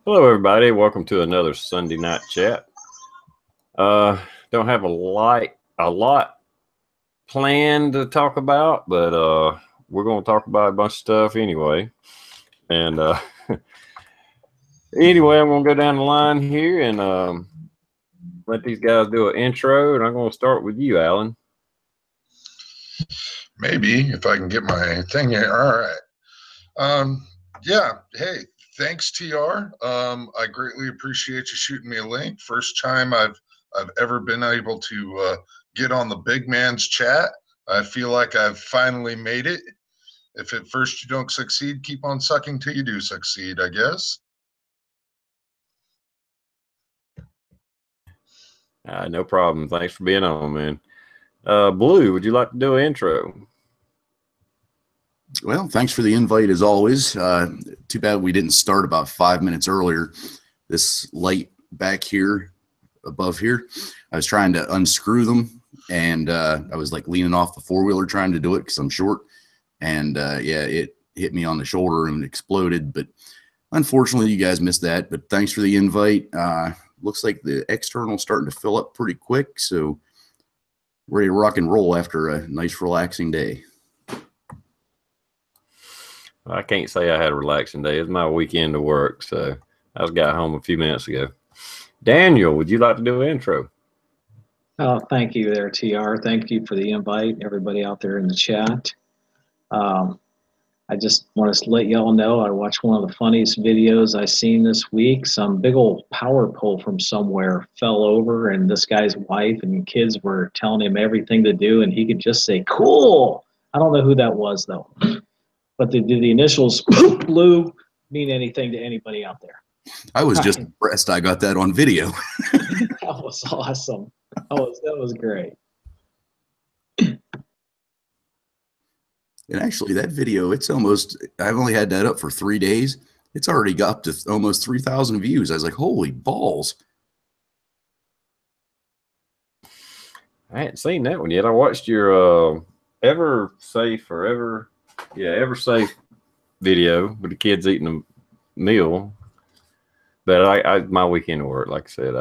Hello, everybody. Welcome to another Sunday night chat. Don't have a lot planned to talk about, but we're going to talk about a bunch of stuff anyway. And anyway, I'm going to go down the line here and let these guys do an intro. And I'm going to start with you, Alan. Maybe if I can get my thing here. All right. Yeah. Hey. Thanks, TR. I greatly appreciate you shooting me a link. First time I've ever been able to get on the big man's chat. I feel like I've finally made it. If at first you don't succeed, keep on sucking till you do succeed, I guess. No problem. Thanks for being on, man. Blue, would you like to do an intro? Well, thanks for the invite as always. Too bad we didn't start about 5 minutes earlier. This light back here, above here, I was trying to unscrew them, and I was like leaning off the four-wheeler trying to do it because I'm short. And yeah, it hit me on the shoulder and exploded. But unfortunately, you guys missed that. But thanks for the invite. Looks like the external's starting to fill up pretty quick, so ready to rock and roll after a nice relaxing day. I can't say I had a relaxing day. It's my weekend to work, so I just got home a few minutes ago. Daniel, would you like to do an intro? Oh, thank you there, TR. Thank you for the invite, everybody out there in the chat. I just want to let y'all know I watched one of the funniest videos I seen this week. Some big old power pole from somewhere fell over, and this guy's wife and kids were telling him everything to do, and he could just say, cool. I don't know who that was, though. But did the initials blue mean anything to anybody out there? I was just impressed I got that on video. That was awesome. That was great. And actually, that video, it's almost, I've only had that up for 3 days. It's already got up to almost 3,000 views. I was like, holy balls. I hadn't seen that one yet. I watched your Ever Safe video with the kids eating a meal. But my weekend work, like I said,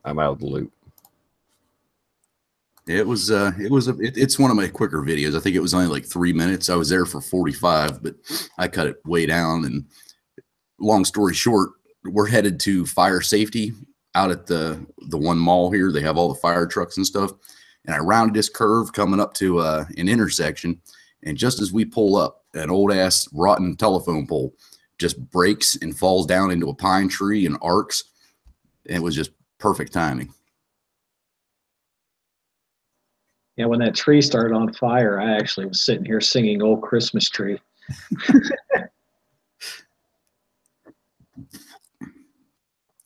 I'm out of the loop. It's one of my quicker videos. I think it was only like 3 minutes. I was there for 45, but I cut it way down. And long story short, we're headed to fire safety out at the one mall here. They have all the fire trucks and stuff. And I rounded this curve coming up to an intersection. And just as we pull up, an old ass rotten telephone pole just breaks and falls down into a pine tree and arcs. And it was just perfect timing. Yeah, when that tree started on fire, I actually was sitting here singing Old Christmas Tree.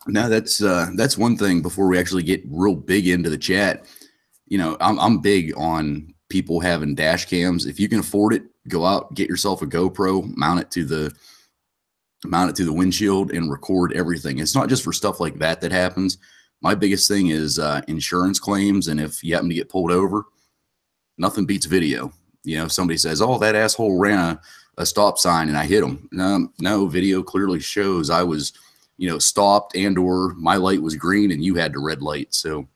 Now that's one thing before we actually get real big into the chat. You know, I'm big on people having dash cams. If you can afford it, go out, get yourself a GoPro, mount it to the windshield and record everything. It's not just for stuff like that happens. My biggest thing is insurance claims. And if you happen to get pulled over, nothing beats video. You know, if somebody says, oh, that asshole ran a stop sign and I hit him. No, video clearly shows I was, stopped and or my light was green and you had the red light. So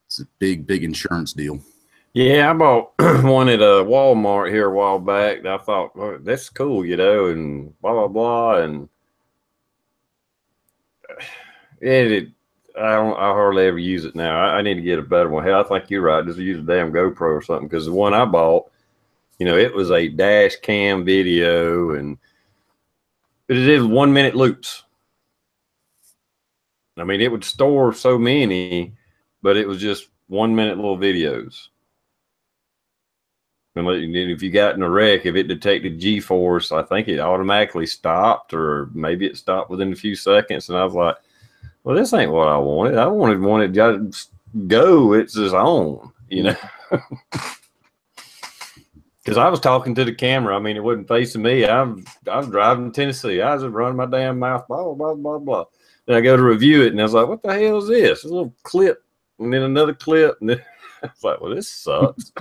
it's a big insurance deal. Yeah, I bought one at a Walmart here a while back. And I thought, well, that's cool, and blah, blah, blah. And I hardly ever use it now. I need to get a better one. Hell, I think you're right. Just use a damn GoPro or something. Because the one I bought, it was a dash cam video. But it is 1 minute loops. I mean, it would store so many, but it was just 1 minute little videos. And if you got in a wreck, if it detected G-force, I think it automatically stopped, or maybe it stopped within a few seconds. And I was like, well, this ain't what I wanted. I wanted one that just go, it's just on, Because I was talking to the camera. I mean, it wasn't facing me. I was driving to Tennessee. I was just running my damn mouth, blah, blah, blah, blah. Then I go to review it, and I was like, what the hell is this? A little clip, and then another clip. And then I was like, well, this sucks.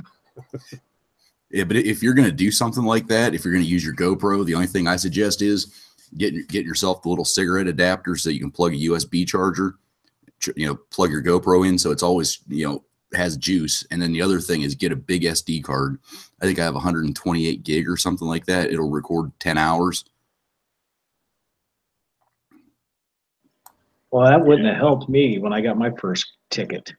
Yeah, but if you're going to do something like that, if you're going to use your GoPro, the only thing I suggest is Get yourself the little cigarette adapter so you can plug a USB charger, plug your GoPro in so it's always, has juice. And then the other thing is get a big SD card. I think I have 128 gig or something like that. It'll record 10 hours. Well, that wouldn't have helped me when I got my first ticket.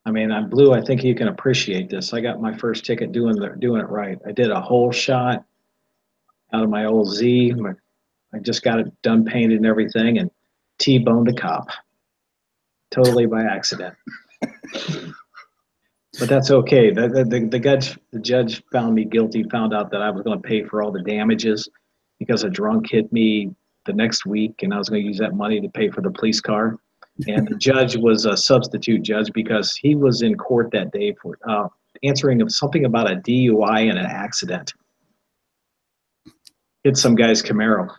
I mean, I'm Blue. I think you can appreciate this. I got my first ticket doing it right. I did a whole shot out of my old Z. I just got it done painted and everything, and T-boned a cop, totally by accident. But that's okay. The judge found me guilty. Found out that I was going to pay for all the damages because a drunk hit me the next week, and I was going to use that money to pay for the police car. And the judge was a substitute judge because he was in court that day for answering something about a DUI and an accident. Hit some guy's Camaro.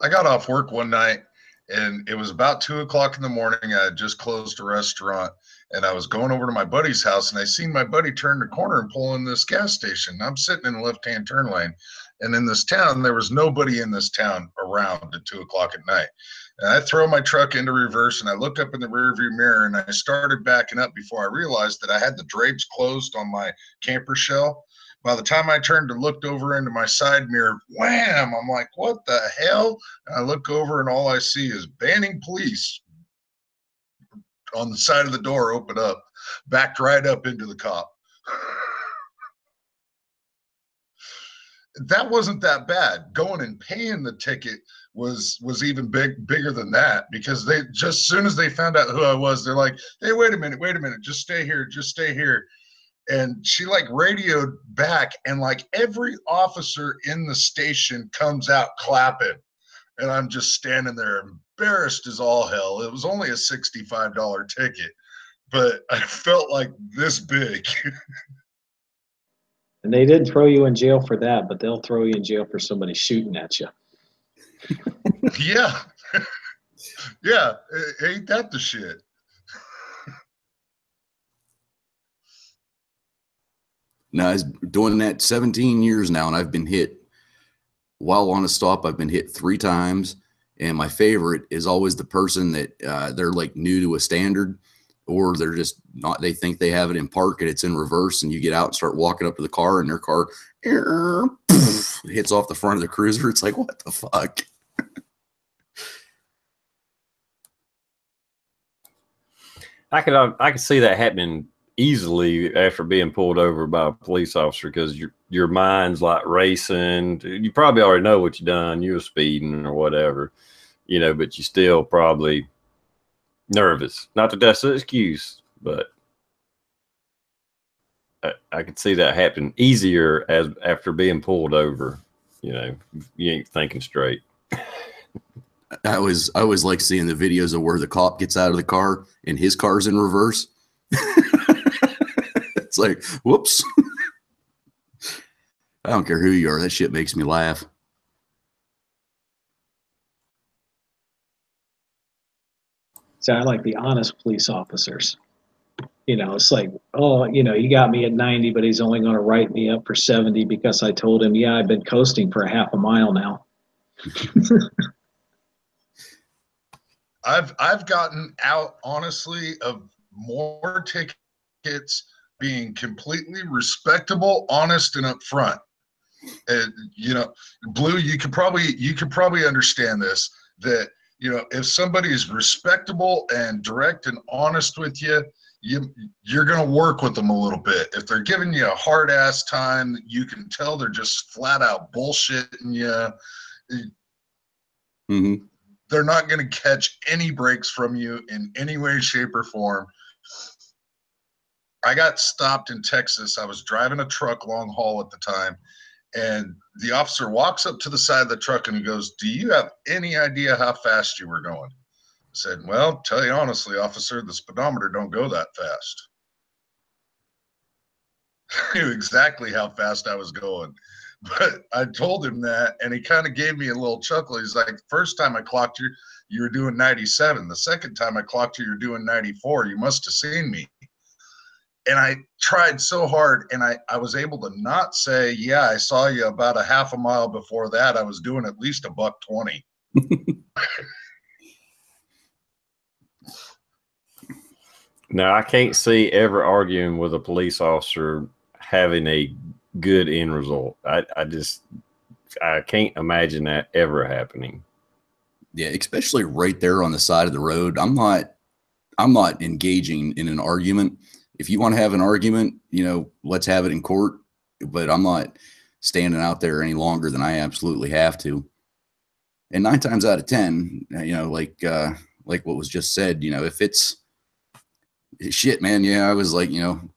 I got off work one night, and it was about 2 o'clock in the morning. I had just closed a restaurant, and I was going over to my buddy's house, and I seen my buddy turn the corner and pull in this gas station. I'm sitting in the left-hand turn lane, and in this town, there was nobody in this town around at 2 o'clock at night. And I throw my truck into reverse, and I look up in the rearview mirror, and I started backing up before I realized that I had the drapes closed on my camper shell. By the time I turned and looked over into my side mirror, wham! I'm like, what the hell? And I look over, and all I see is banning police on the side of the door open up, backed right up into the cop. That wasn't that bad. Going and paying the ticket was even bigger than that, because they just soon as they found out who I was, they're like, hey, wait a minute, just stay here. And she like radioed back, and like every officer in the station comes out clapping, and I'm just standing there embarrassed as all hell. It was only a $65 ticket, but I felt like this big. And they didn't throw you in jail for that, but they'll throw you in jail for somebody shooting at you. Yeah. Yeah. Ain't that the shit? No, I was doing that 17 years now, and I've been hit while on a stop. I've been hit 3 times, and my favorite is always the person that they're like new to a standard, or they're just not, they think they have it in park and it's in reverse, and you get out and start walking up to the car, and their car hits off the front of the cruiser. It's like, what the fuck? I could see that happening easily after being pulled over by a police officer, because your mind's like racing. You probably already know what you done. You were speeding or whatever, but you still probably nervous. Not that that's an excuse, but I could see that happen easier as after being pulled over. You ain't thinking straight. I always like seeing the videos of where the cop gets out of the car and his car's in reverse. It's like, whoops. I don't care who you are. That shit makes me laugh. So I like the honest police officers. It's like, oh, you got me at 90, but he's only going to write me up for 70 because I told him, yeah, I've been coasting for half a mile now. I've gotten out, honestly, of more tickets being completely respectable, honest, and upfront. And Blue, you could probably understand this, that if somebody's respectable and direct and honest with you, you're going to work with them a little bit. If they're giving you a hard ass time, you can tell they're just flat out bullshitting you. Mm-hmm. They're not going to catch any breaks from you in any way, shape, or form. I got stopped in Texas. I was driving a truck long haul at the time, and the officer walks up to the side of the truck and he goes, "Do you have any idea how fast you were going?" I said, "Well, tell you honestly, officer, the speedometer don't go that fast." I knew exactly how fast I was going. But I told him that, and he kind of gave me a little chuckle. He's like, "First time I clocked you, you were doing 97. The second time I clocked you, you're doing 94. You must have seen me." And I tried so hard, and I was able to not say, yeah, I saw you about a half a mile before that. I was doing at least $1.20. Now, I can't see ever arguing with a police officer having a good end result. I can't imagine that ever happening. Yeah, especially right there on the side of the road. I'm not engaging in an argument. If you want to have an argument, let's have it in court, but I'm not standing out there any longer than I absolutely have to. And 9 times out of 10, like what was just said, if it's shit, man, yeah, I was like,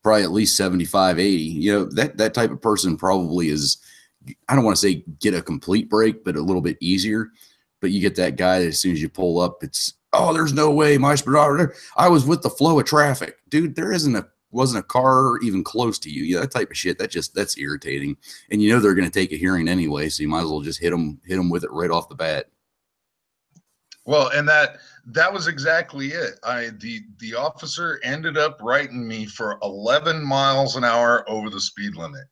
probably at least 75, 80, that type of person probably is, I don't want to say get a complete break, but a little bit easier. But you get that guy that as soon as you pull up, it's, oh, there's no way, my speedometer. I was with the flow of traffic, dude. There wasn't a car even close to you. Yeah, that type of shit. That's irritating. And they're going to take a hearing anyway, so you might as well just hit them with it right off the bat. Well, and that was exactly it. The officer ended up writing me for 11 miles an hour over the speed limit.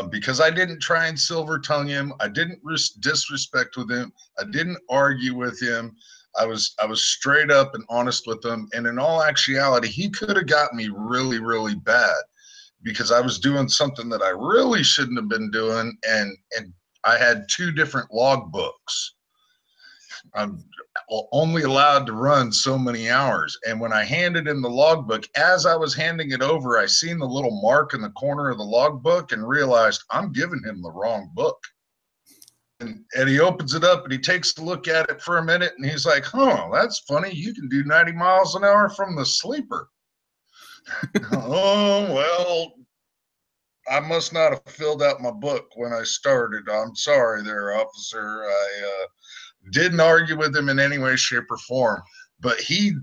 Because I didn't try and silver tongue him. I didn't disrespect with him. I didn't argue with him. I was straight up and honest with him. And in all actuality, he could have got me really, really bad because I was doing something that I really shouldn't have been doing. And I had 2 different log books. I'm only allowed to run so many hours. And when I handed him the logbook, as I was handing it over, I seen the little mark in the corner of the logbook and realized I'm giving him the wrong book. And he opens it up and he takes a look at it for a minute and he's like, huh, that's funny. You can do 90 miles an hour from the sleeper. Oh, well, I must not have filled out my book when I started. I'm sorry there, officer. I didn't argue with him in any way, shape, or form, but he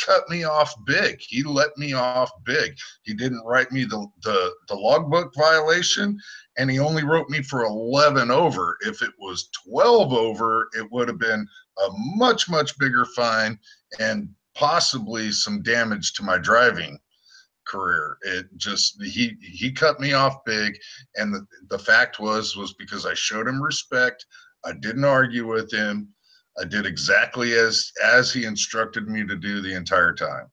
cut me off big. He let me off big. He didn't write me the logbook violation, and he only wrote me for 11 over. If it was 12 over, it would have been a much, much bigger fine and possibly some damage to my driving career. It just, he cut me off big, and the fact was because I showed him respect. I didn't argue with him. I did exactly as he instructed me to do the entire time.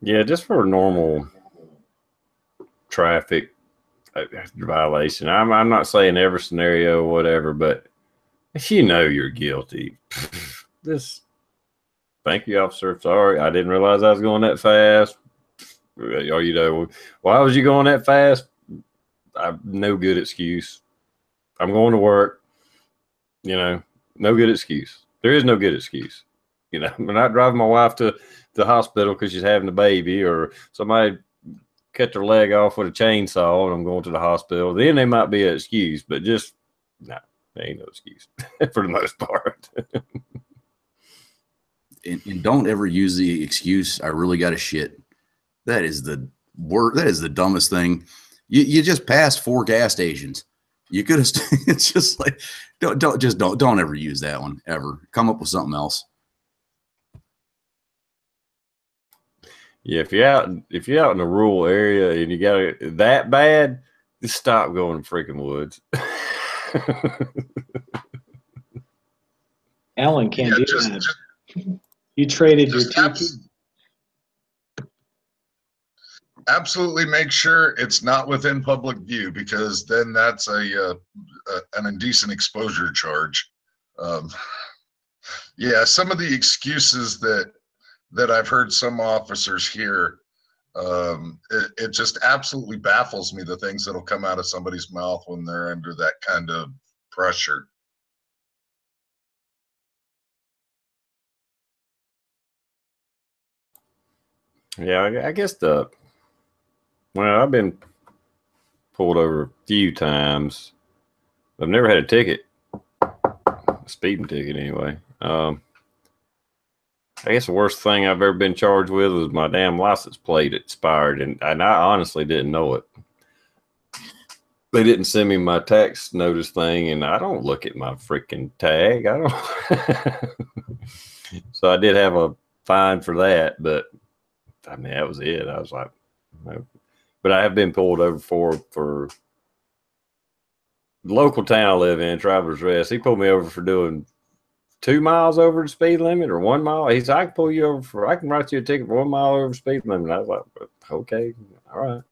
Yeah, just for normal traffic violation. I'm not saying every scenario or whatever, but if you're guilty, just thank you, officer. Sorry, I didn't realize I was going that fast. Or why was you going that fast? I've no good excuse. I'm going to work. No good excuse. There is no good excuse. I'm not driving my wife to the hospital because she's having a baby, or somebody cut their leg off with a chainsaw and I'm going to the hospital. Then they might be an excuse, but just no, there ain't no excuse for the most part. And don't ever use the excuse, I really got to shit. That is the word. That is the dumbest thing. You just passed 4 gas stations. You could have. It's just like don't ever use that one ever. Come up with something else. Yeah, if you're out in a rural area and you got it that bad, just stop going to freaking woods. Alan can't do that. You traded your TP. Absolutely make sure it's not within public view, because then that's an indecent exposure charge. Yeah, some of the excuses that I've heard some officers hear, it just absolutely baffles me, the things that'll come out of somebody's mouth when they're under that kind of pressure. Yeah, I guess I've been pulled over a few times. I've never had a ticket, a speeding ticket anyway. I guess the worst thing I've ever been charged with was my damn license plate expired, and I honestly didn't know it. They didn't send me my tax notice thing, and I don't look at my freaking tag. I don't. So I did have a fine for that, but I mean, that was it. I was like, no. But I have been pulled over for the local town I live in, Travelers Rest. He pulled me over for doing 2 miles over the speed limit or 1 mile. He said, I can pull you over I can write you a ticket for 1 mile over the speed limit. I was like, okay, all right.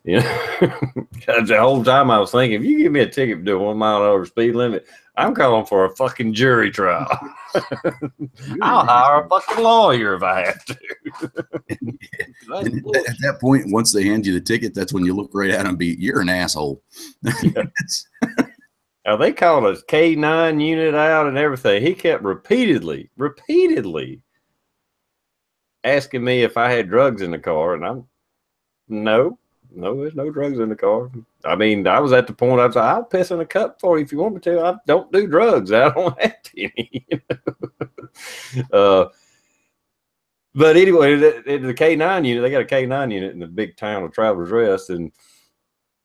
You know, the whole time I was thinking, if you give me a ticket for doing 1 mile over the speed limit, I'm calling for a fucking jury trial. I'll hire a fucking lawyer if I have to. At that point, once they hand you the ticket, that's when you look right at them and be, you're an asshole. Yeah. Now, they called a K9 unit out and everything. He kept repeatedly asking me if I had drugs in the car, and I'm no, there's no drugs in the car. I mean, I was at the point I was like, I'll piss in a cup for you if you want me to. I don't do drugs. I don't have any. But anyway, the K9 unit, they got a K9 unit in the big town of Travelers Rest, and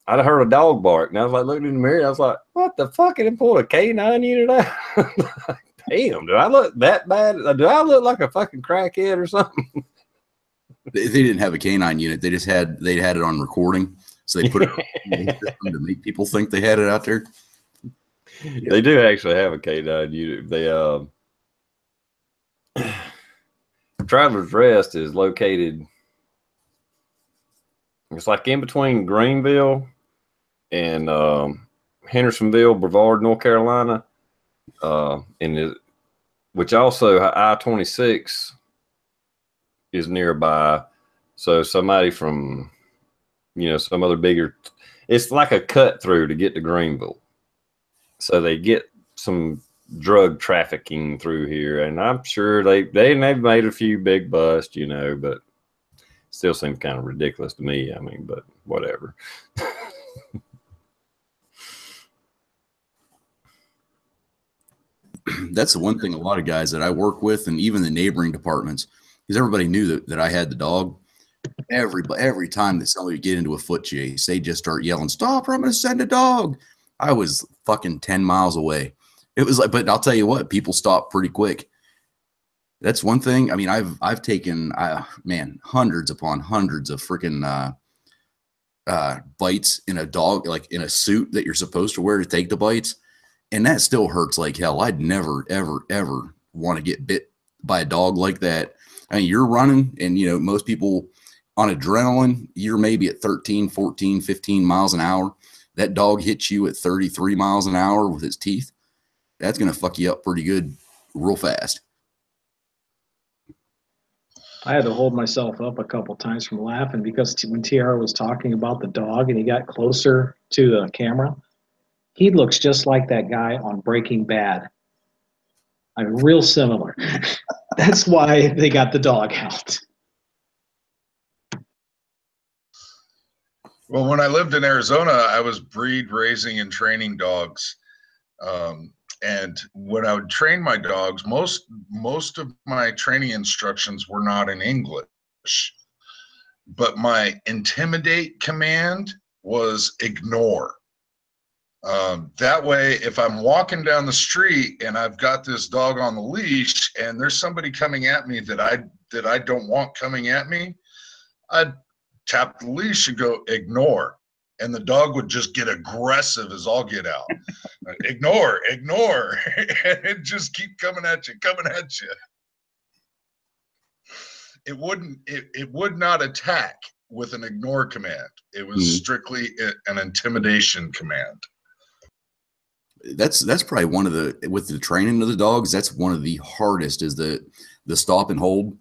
I heard a dog bark, and I was like looking in the mirror. I was like, "What the fuck?" And they pulled a K9 unit out. Damn, do I look that bad? Do I look like a fucking crackhead or something? They didn't have a K9 unit. They had it on recording, so they put it on to make people think they had it out there. Yeah. They do actually have a K9 unit. They Travelers Rest is located. It's like in between Greenville and Hendersonville, Brevard, North Carolina, which also I-26 is nearby. So somebody from, some other bigger, it's like a cut through to get to Greenville. So they get some drug trafficking through here, and I'm sure they've made a few big busts, but still seems kind of ridiculous to me. I mean, but whatever. That's the one thing a lot of guys that I work with, and even the neighboring departments, because everybody knew that I had the dog. Every time that somebody would get into a foot chase, they just start yelling, "Stop, or I'm going to send a dog." I was fucking 10 miles away. It was like, but I'll tell you what, people stop pretty quick. That's one thing. I mean, I've taken, hundreds upon hundreds of freaking bites in a dog, like in a suit that you're supposed to wear to take the bites. And that still hurts like hell. I'd never, ever, ever want to get bit by a dog like that. I mean, you're running and, most people on adrenaline, you're maybe at 13, 14, 15 miles an hour. That dog hits you at 33 miles an hour with his teeth. That's going to fuck you up pretty good real fast. I had to hold myself up a couple times from laughing because when TR was talking about the dog and he got closer to the camera, he looks just like that guy on Breaking Bad. I mean, real similar. That's why they got the dog out. Well, when I lived in Arizona, I was breed raising and training dogs. And when I would train my dogs, most of my training instructions were not in English. But my intimidate command was ignore. That way, if I'm walking down the street and I've got this dog on the leash and there's somebody coming at me that I don't want coming at me, I'd tap the leash and go ignore, and the dog would just get aggressive as all get out. ignore, and it just keep coming at you. It would not attack with an ignore command. It was strictly an intimidation command. That's probably one of with the training of the dogs, that's one of the hardest is the stop and hold.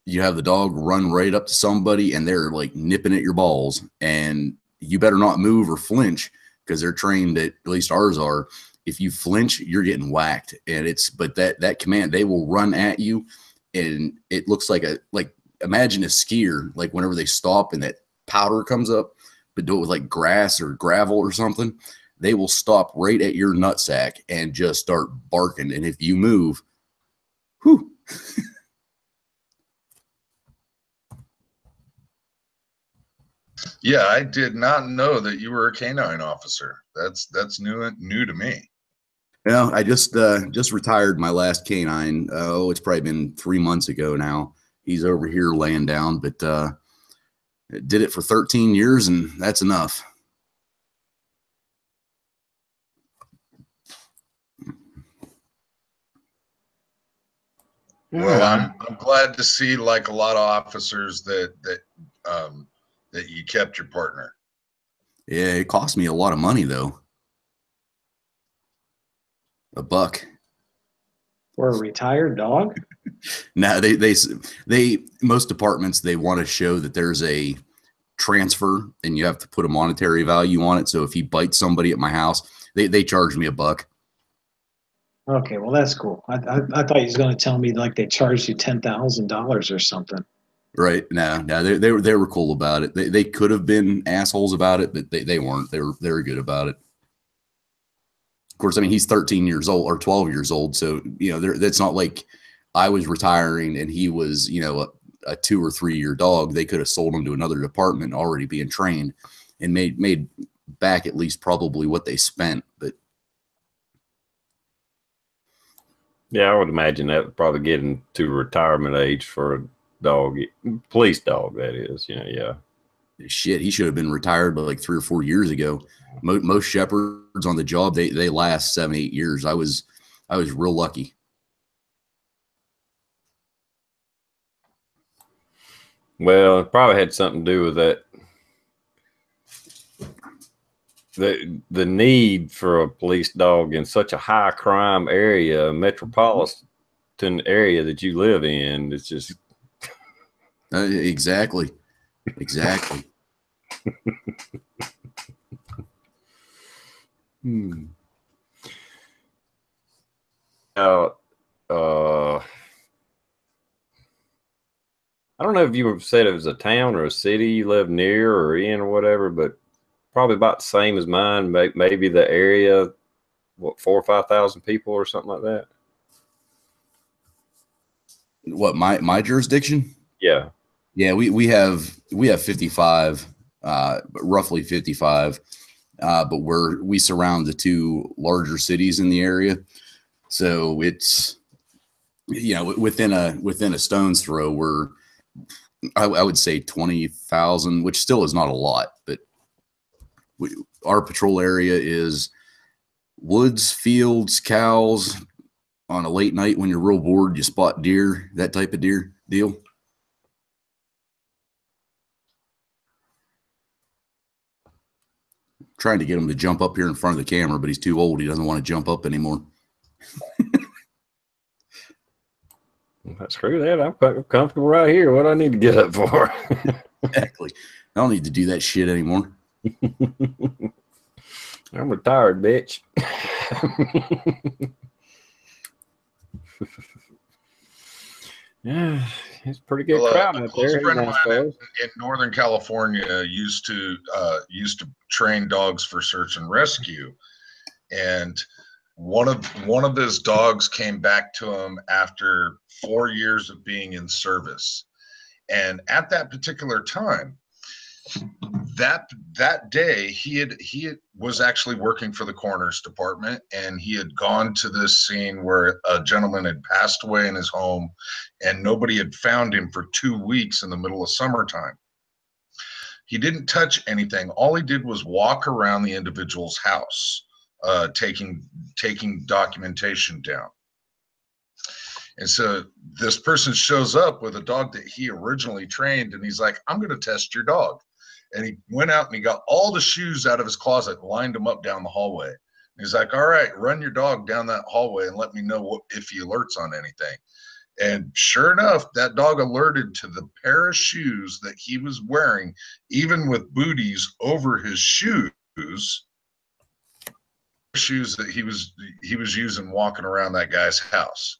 You have the dog run right up to somebody and they're like nipping at your balls, and you better not move or flinch because they're trained, at least ours are. If you flinch, you're getting whacked. And but that command, they will run at you, and it looks like imagine a skier, like whenever they stop and that powder comes up, but do it with like grass or gravel or something, they will stop right at your nutsack and just start barking. And if you move, whew. Yeah, I did not know that you were a canine officer. That's new to me. I just retired my last canine. It's probably been 3 months ago now. he's over here laying down, but did it for 13 years, and that's enough. Well, I'm glad to see, like a lot of officers, that you kept your partner. Yeah, it cost me a lot of money though. $1. For a retired dog? Now they most departments, they want to show that there's a transfer and you have to put a monetary value on it. So if he bites somebody at my house, they charge me $1. Okay, well that's cool. I thought he was going to tell me like they charged you $10,000 or something. Right. No, they were cool about it. They could have been assholes about it, but they weren't. They were good about it. Of course, I mean, he's 13 years old or 12 years old. So, that's not like I was retiring and he was, a 2 or 3 year dog. They could have sold him to another department already being trained and made back at least probably what they spent. But yeah, I would imagine that would probably getting to retirement age for a dog, police dog, that is. Yeah. Shit, he should have been retired by like 3 or 4 years ago. Most shepherds on the job, they last 7, 8 years. I was real lucky. Well, it probably had something to do with that. The need for a police dog in such a high crime area, metropolitan area that you live in, it's just exactly. I don't know if you said it was a town or a city you live near or in or whatever, but probably about the same as mine. Maybe the area, 4,000 or 5,000 people or something like that. What, my jurisdiction? Yeah. Yeah, we have 55, roughly 55, but we surround the 2 larger cities in the area, so it's within a stone's throw. We're I would say 20,000, which still is not a lot, but our patrol area is woods, fields, cows. On a late night when you're real bored, you spot deer, that type of deer deal. Trying to get him to jump up here in front of the camera, but he's too old. He doesn't want to jump up anymore. Screw that. I'm comfortable right here. What do I need to get up for? Exactly. I don't need to do that shit anymore. I'm retired, bitch. Yeah, it's a pretty good crowd out there. A friend of mine in Northern California used to train dogs for search and rescue, and one of his dogs came back to him after 4 years of being in service, and at that particular time, that day he was actually working for the coroner's department, and he had gone to this scene where a gentleman had passed away in his home and nobody had found him for 2 weeks in the middle of summertime. He didn't touch anything. All he did was walk around the individual's house, taking documentation down. And so this person shows up with a dog that he originally trained, and he's like, I'm going to test your dog. And he went out and he got all the shoes out of his closet and lined them up down the hallway. And he's like, all right, run your dog down that hallway and let me know if he alerts on anything. And sure enough, that dog alerted to the pair of shoes that he was wearing, even with booties over his shoes that he was using walking around that guy's house.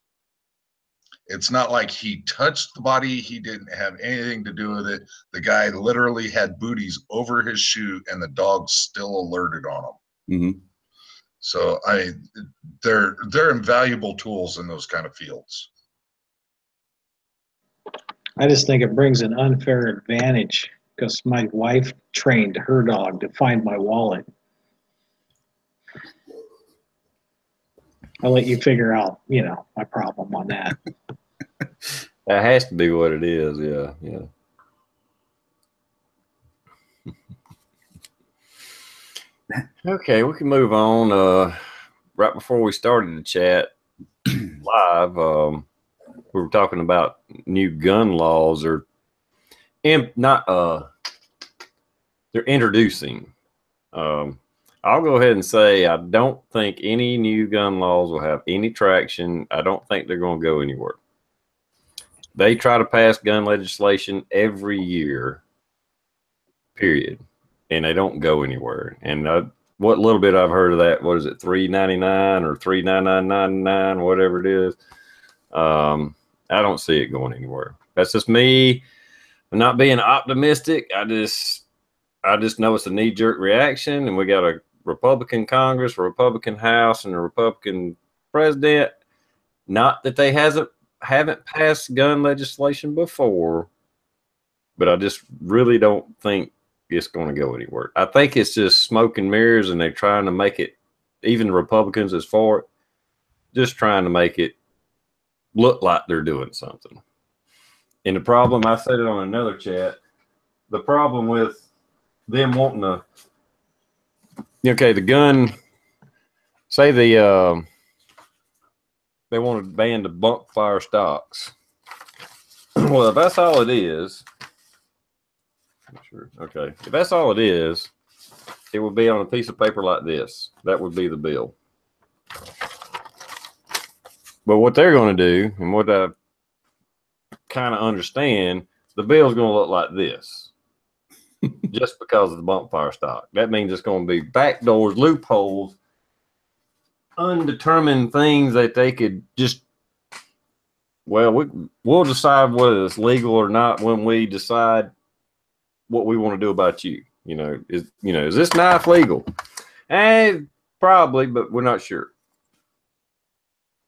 It's not like he touched the body. He didn't have anything to do with it. The guy literally had booties over his shoe, and the dog still alerted on him. Mm-hmm. So they're invaluable tools in those kind of fields. I just think it brings an unfair advantage because my wife trained her dog to find my wallet. I'll let you figure out, my problem on that. That has to be what it is. Yeah, yeah. Okay, we can move on. Right before we started the chat live, we were talking about new gun laws, or not. They're introducing. I'll go ahead and say I don't think any new gun laws will have any traction. I don't think they're going to go anywhere. They try to pass gun legislation every year, period, and they don't go anywhere. And what little bit I've heard of that, what is it, $3.99 or $3.99.99, whatever it is. I don't see it going anywhere. That's just me. I'm not being optimistic. I just know it's a knee-jerk reaction, and we got a Republican Congress, a Republican House, and a Republican president. Not that they haven't passed gun legislation before, but I just really don't think it's going to go anywhere. I think it's just smoke and mirrors, and they're trying to make it, even the Republicans is for it, just trying to make it look like they're doing something. And the problem, I said it on another chat, the problem with them wanting to, okay, the gun, say they want to ban the bump fire stocks. Well, if that's all it is, sure. Okay, if that's all it is, it would be on a piece of paper like this. That would be the bill. But what they're going to do, and what I kind of understand, the bill is going to look like this. Just because of the bump fire stock. That means it's going to be backdoors, loopholes, undetermined things that they could just, well, we'll decide whether it's legal or not when we decide what we want to do about you. Is this knife legal? Probably, but we're not sure.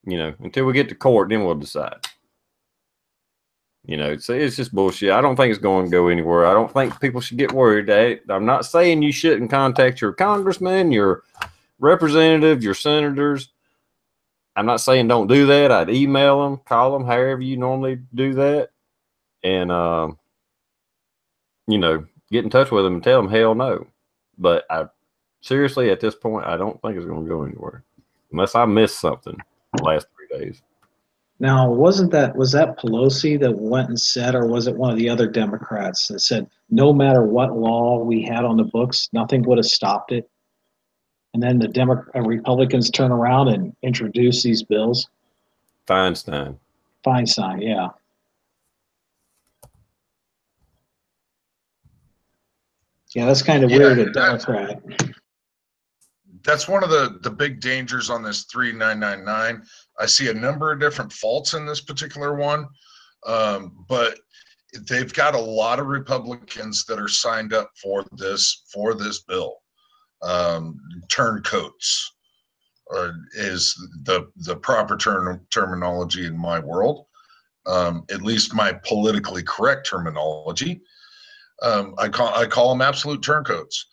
Until we get to court, then we'll decide. It's just bullshit. I don't think it's going to go anywhere. I don't think people should get worried. I'm not saying you shouldn't contact your congressman, your representative, your senators. I'm not saying don't do that. I'd email them, call them, however you normally do that. And, get in touch with them and tell them hell no. But seriously, at this point, I don't think it's going to go anywhere. Unless I missed something the last 3 days. Now, was that Pelosi that went and said, or was it one of the other Democrats that said, no matter what law we had on the books, nothing would have stopped it? And then the Republicans turn around and introduce these bills? Feinstein, yeah. Yeah, that's kind of weird, a Democrat. That's one of the big dangers on this 3999. I see a number of different faults in this particular one, but they've got a lot of Republicans that are signed up for this bill. Turncoats is the proper terminology in my world, at least my politically correct terminology. I call them absolute turncoats.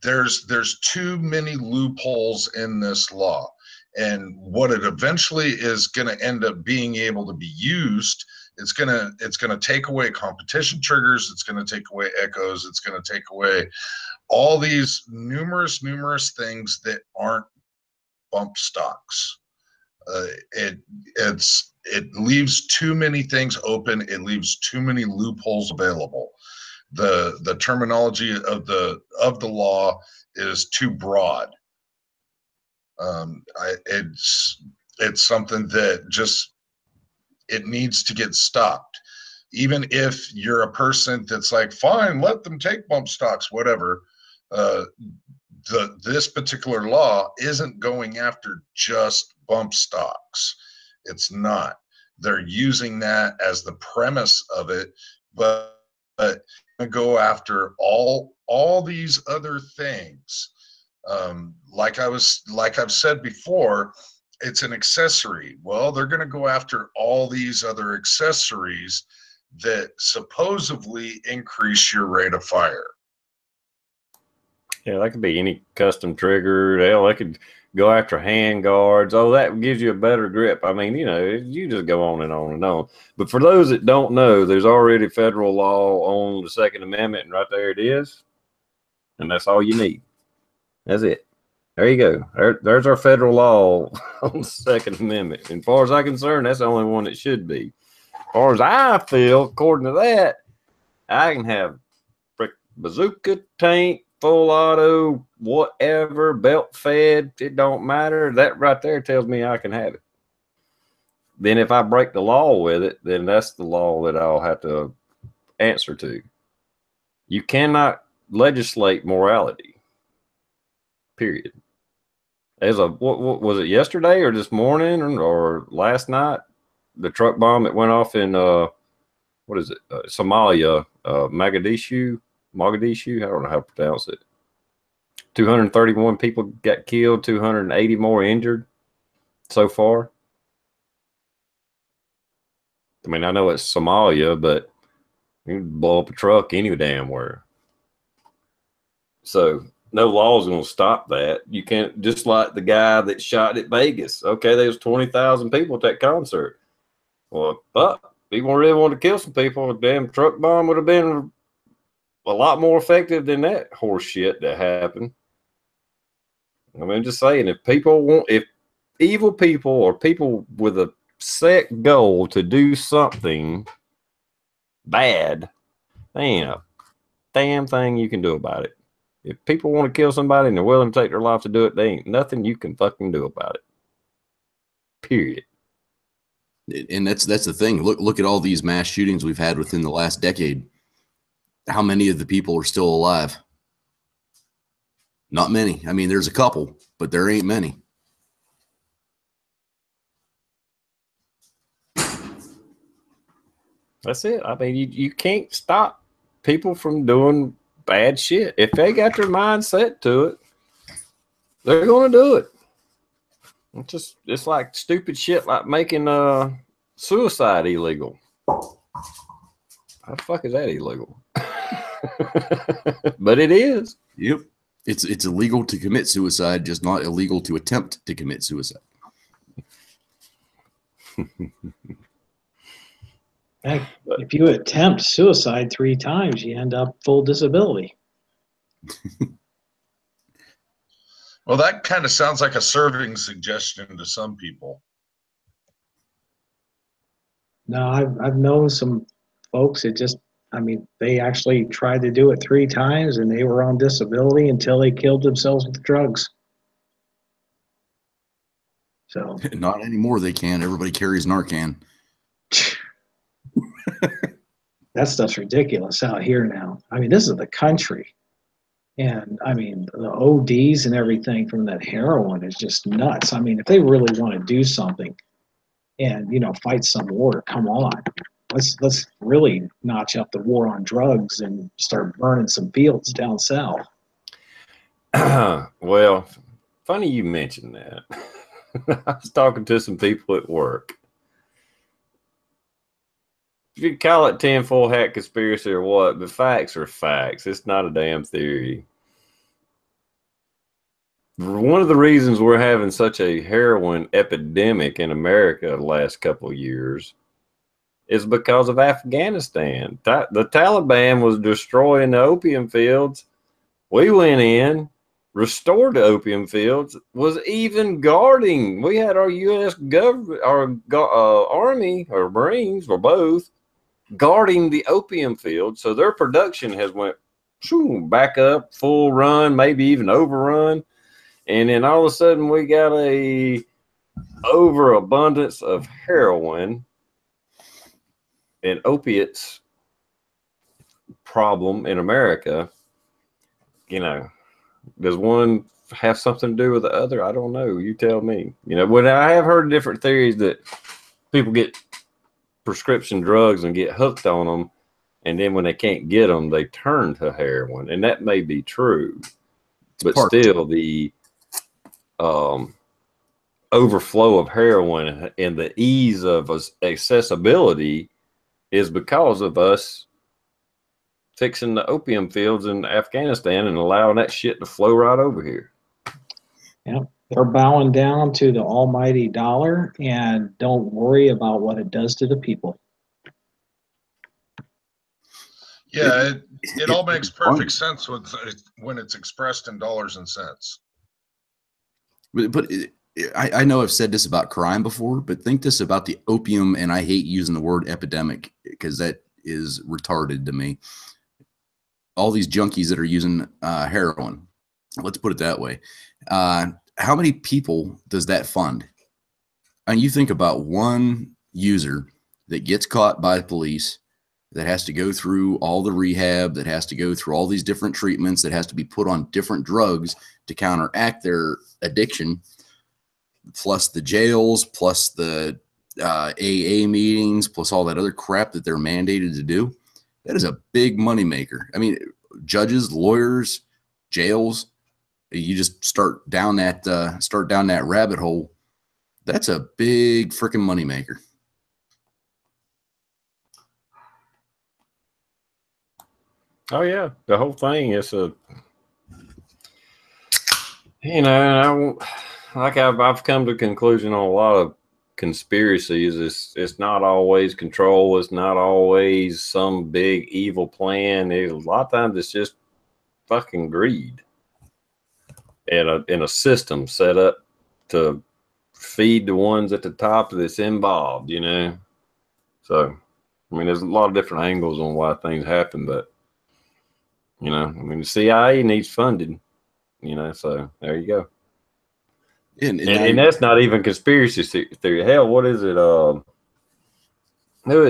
There's too many loopholes in this law, and what it eventually is going to end up being able to be used, it's going to take away competition triggers, it's going to take away echoes, it's going to take away all these numerous things that aren't bump stocks. It leaves too many things open, it leaves too many loopholes available. The terminology of the law is too broad. It's something that just, it needs to get stopped. Even if you're a person that's like, fine, let them take bump stocks, whatever. This particular law isn't going after just bump stocks. It's not. They're using that as the premise of it, but go after all these other things. Like I've said before, it's an accessory. Well, they're going to go after all these other accessories that supposedly increase your rate of fire. Yeah, that could be any custom trigger. Hell, they could go after hand guards. Oh, that gives you a better grip. I mean, you know, you just go on and on and on. But for those that don't know, there's already federal law on the Second Amendment, and right there it is. And that's all you need. That's it. There you go. There's our federal law on the Second Amendment. And as far as I'm concerned, that's the only one it should be. As far as I feel, according to that, I can have bazooka, tank, full auto, whatever, belt fed, it don't matter. That right there tells me I can have it. Then if I break the law with it, then that's the law that I'll have to answer to. You cannot legislate morality. Period. As of what was it, yesterday or this morning or last night? The truck bomb that went off in what is it? Somalia, Mogadishu. I don't know how to pronounce it. 231 people got killed, 280 more injured so far. I mean, I know it's Somalia, but you can blow up a truck any damn where. So no law is going to stop that. You can't, just like the guy that shot at Vegas. Okay, there was 20,000 people at that concert. Well, but people really wanted to kill some people. A damn truck bomb would have been a lot more effective than that horse shit that happened. I mean, just saying, if evil people or people with a set goal to do something bad, there ain't a damn thing you can do about it. If people want to kill somebody and they're willing to take their life to do it, there ain't nothing you can fucking do about it. Period. And that's the thing. Look at all these mass shootings we've had within the last decade. How many of the people are still alive? Not many. I mean, there's a couple, but there ain't many. That's it. I mean, you can't stop people from doing bad shit. If they got their mind set to it, they're going to do it. It's like stupid shit like making suicide illegal. How the fuck is that illegal? But it is. Yep. It's illegal to commit suicide, just not illegal to attempt to commit suicide. Heck, if you attempt suicide 3 times, you end up full disability. Well, that kind of sounds like a serving suggestion to some people. No, I've known some folks that just, I mean, they actually tried to do it 3 times and they were on disability until they killed themselves with drugs. So not anymore. They can. Everybody carries Narcan. That stuff's ridiculous out here now. I mean, this is the country. And I mean, the ODs and everything from that heroin is just nuts. I mean, if they really want to do something and, you know, fight some war, come on. Let's really notch up the war on drugs and start burning some fields down south. Well, funny you mentioned that. I was talking to some people at work. You could call it tinfoil hat conspiracy or what, but facts are facts. It's not a damn theory. One of the reasons we're having such a heroin epidemic in America the last couple of years is because of Afghanistan. The Taliban was destroying the opium fields. We went in, restored the opium fields, was even guarding. We had our U.S. government, our Army or Marines, or both, guarding the opium field. So their production has went back up, full run, maybe even overrun. And then all of a sudden we got a overabundance of heroin and opiates problem in America. You know, does one have something to do with the other? I don't know. You tell me. You know, when I have heard different theories that people get prescription drugs and get hooked on them, and then when they can't get them, they turn to heroin, and that may be true. But still, the overflow of heroin and the ease of accessibility is because of us fixing the opium fields in Afghanistan and allowing that shit to flow right over here. Yeah, They're bowing down to the almighty dollar and don't worry about what it does to the people. Yeah, it all makes perfect fun. sense when it's expressed in dollars and cents. But I know I've said this about crime before, but think this about the opium, and I hate using the word epidemic because that is retarded to me. All these junkies that are using heroin, let's put it that way. How many people does that fund? And you think about one user that gets caught by the police, that has to go through all the rehab, that has to go through all these different treatments, that has to be put on different drugs to counteract their addiction, plus the jails, plus the AA meetings, plus all that other crap that they're mandated to do. That is a big moneymaker. I mean, judges, lawyers, jails, you just start down that rabbit hole. That's a big freaking moneymaker. Oh yeah, the whole thing is a, you know, I've come to a conclusion on a lot of conspiracies. It's not always control. It's not always some big evil plan. A lot of times it's just fucking greed in a system set up to feed the ones at the top that's involved. You know, so I mean, there's a lot of different angles on why things happen, but you know, I mean, the CIA needs funding. You know, so there you go. And that's not even conspiracy theory. Hell, what is it?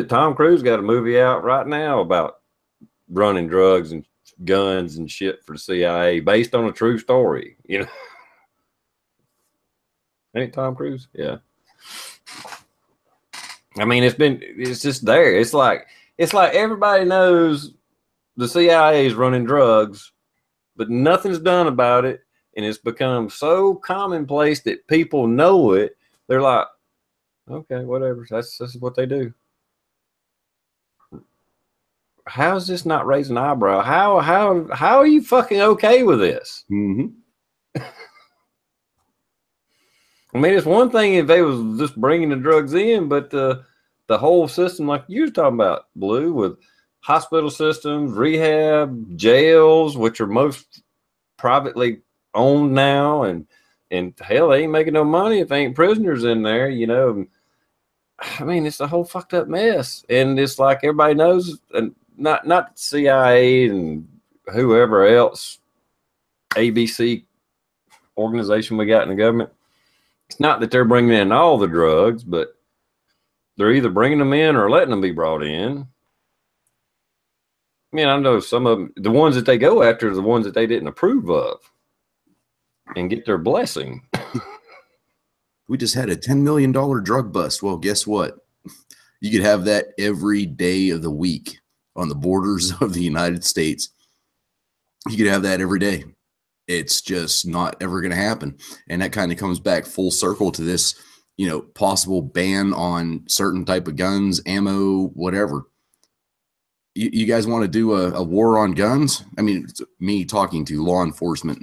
Tom Cruise got a movie out right now about running drugs and guns and shit for the CIA based on a true story. You know, ain't Tom Cruise? Yeah. I mean, it's just there. It's like everybody knows the CIA is running drugs, but nothing's done about it. And it's become so commonplace that people know it. They're like, okay, whatever. That's what they do. How is this not raising an eyebrow? How are you fucking okay with this? Mm-hmm. I mean, it's one thing if they was just bringing the drugs in, but the whole system, like you were talking about, Blue, with hospital systems, rehab, jails, which are most privately owned now, and hell, they ain't making no money if they ain't prisoners in there, you know. I mean, it's a whole fucked up mess, and it's like everybody knows, and not the CIA and whoever else, ABC organization we got in the government. It's not that they're bringing in all the drugs, but they're either bringing them in or letting them be brought in. I mean, I know some of them, the ones that they go after are the ones that they didn't approve of and get their blessing. We just had a $10 million drug bust. Well, guess what? You could have that every day of the week on the borders of the United States. You could have that every day. It's just not ever going to happen. And that kind of comes back full circle to this, you know, possible ban on certain type of guns, ammo, whatever. You guys want to do a war on guns? I mean, it's me talking to law enforcement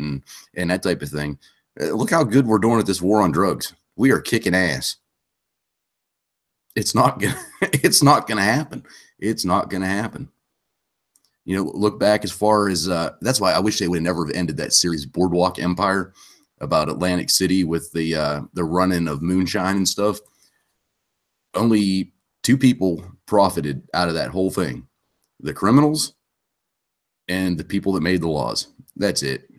and that type of thing. Look how good we're doing at this war on drugs. We are kicking ass. It's not gonna happen. It's not gonna happen. You know, look back as far as that's why I wish they would have never have ended that series Boardwalk Empire about Atlantic City with the run-in of moonshine and stuff. Only two people profited out of that whole thing: the criminals and the people that made the laws. That's it.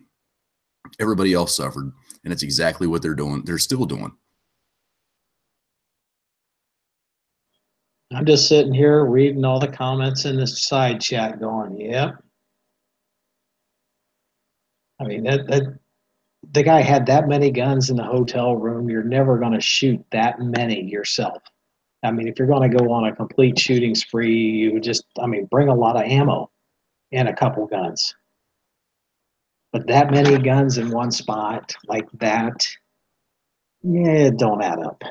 Everybody else suffered, and it's exactly what they're doing. They're still doing. I'm just sitting here reading all the comments in this side chat going, yep. I mean, that the guy had that many guns in the hotel room. You're never going to shoot that many yourself. I mean, if you're going to go on a complete shooting spree, you would just, I mean, bring a lot of ammo and a couple guns. But that many guns in one spot like that, yeah, it don't add up.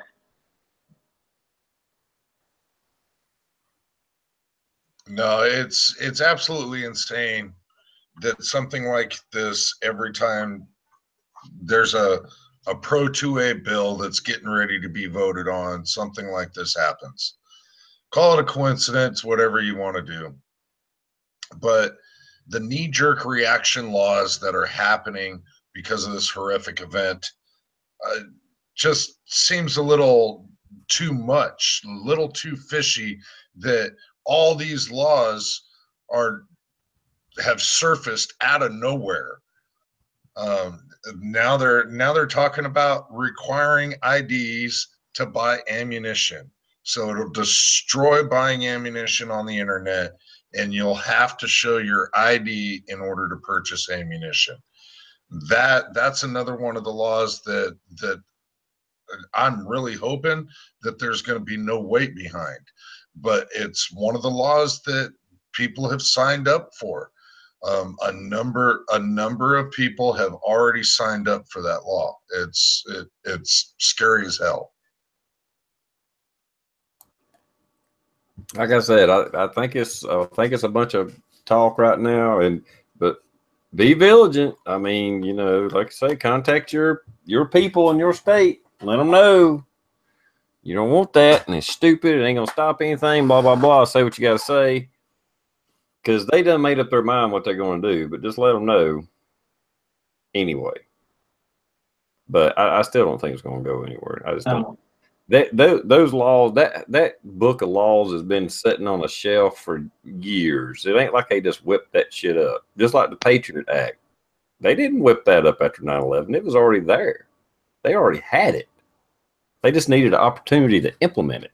No, it's absolutely insane that something like this, every time there's a a Pro 2A bill that's getting ready to be voted on, something like this happens. Call it a coincidence, whatever you want to do. But the knee-jerk reaction laws that are happening because of this horrific event just seems a little too much, a little too fishy, that all these laws have surfaced out of nowhere. Now they're talking about requiring IDs to buy ammunition. So it'll destroy buying ammunition on the internet, and you'll have to show your ID in order to purchase ammunition. That's another one of the laws that I'm really hoping that there's going to be no weight behind. But it's one of the laws that people have signed up for. A number of people have already signed up for that law. It's scary as hell. Like I said, I think it's a bunch of talk right now, but be vigilant. I mean, you know, like I say, contact your people in your state. Let them know you don't want that, and it's stupid. It ain't gonna stop anything. Blah blah blah. Say what you got to say, because they done made up their mind what they're going to do. But just let them know anyway. But I still don't think it's going to go anywhere. I just don't. Those laws, that book of laws has been sitting on a shelf for years. It ain't like they just whipped that shit up. Just like the Patriot Act. They didn't whip that up after 9/11. It was already there. They already had it. They just needed an opportunity to implement it.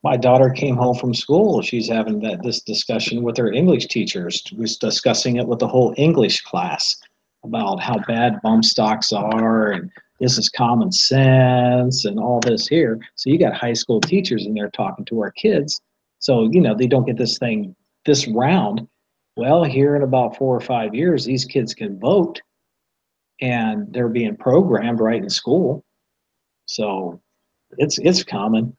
My daughter came home from school. She's having this discussion with her English teachers. She was discussing it with the whole English class about how bad bump stocks are, and this is common sense and all this here. So you got high school teachers in there talking to our kids. So, you know, they don't get this round. Well, here in about 4 or 5 years, these kids can vote, and they're being programmed right in school. So it's common.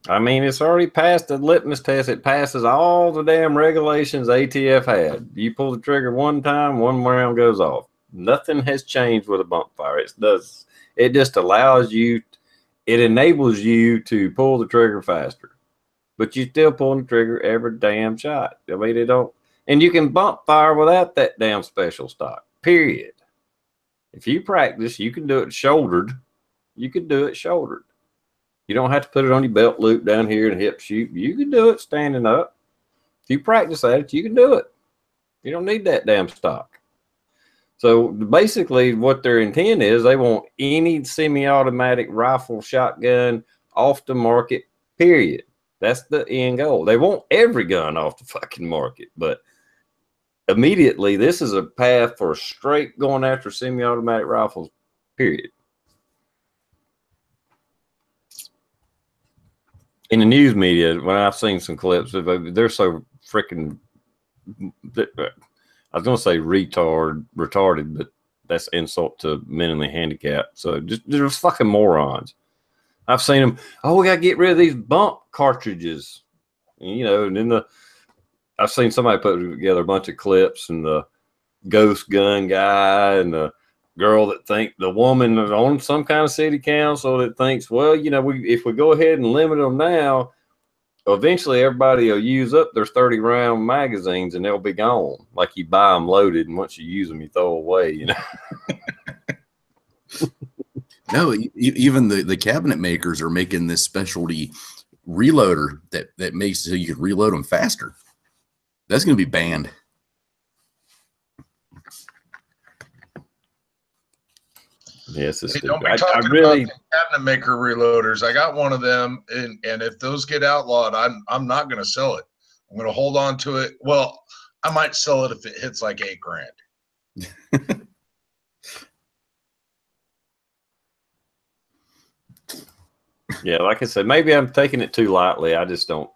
I mean, it's already passed the litmus test. It passes all the damn regulations ATF had. You pull the trigger one time, one round goes off. Nothing has changed with a bump fire. It just allows you, it enables you to pull the trigger faster. But you still pulling the trigger every damn shot. I mean, and you can bump fire without that damn special stock, period. If you practice, you can do it shouldered. You can do it shouldered. You don't have to put it on your belt loop down here and hip shoot. You can do it standing up. If you practice at it, you can do it. You don't need that damn stock. So basically what their intent is, they want any semi-automatic rifle, shotgun off the market, period. That's the end goal. They want every gun off the fucking market, but immediately this is a path for straight going after semi-automatic rifles, period. In the news media, when I've seen some clips, they're so freaking, I was going to say retarded, but that's insult to mentally handicapped. So they're fucking morons. I've seen them, oh, we got to get rid of these bump cartridges. And, you know, and then I've seen somebody put together a bunch of clips, and the ghost gun guy and the girl that the woman on some kind of city council that thinks, well, you know, if we go ahead and limit them now, eventually everybody will use up their 30-round magazines and they'll be gone. Like you buy them loaded, and once you use them, you throw away, you know. No, even the cabinet makers are making this specialty reloader that makes it so you can reload them faster. That's going to be banned. Yes, hey, don't be talking about the cabinet maker reloaders. I got one of them, and if those get outlawed, I'm not going to sell it. I'm going to hold on to it. Well, I might sell it if it hits like $8,000. Yeah, like I said, maybe I'm taking it too lightly. I just don't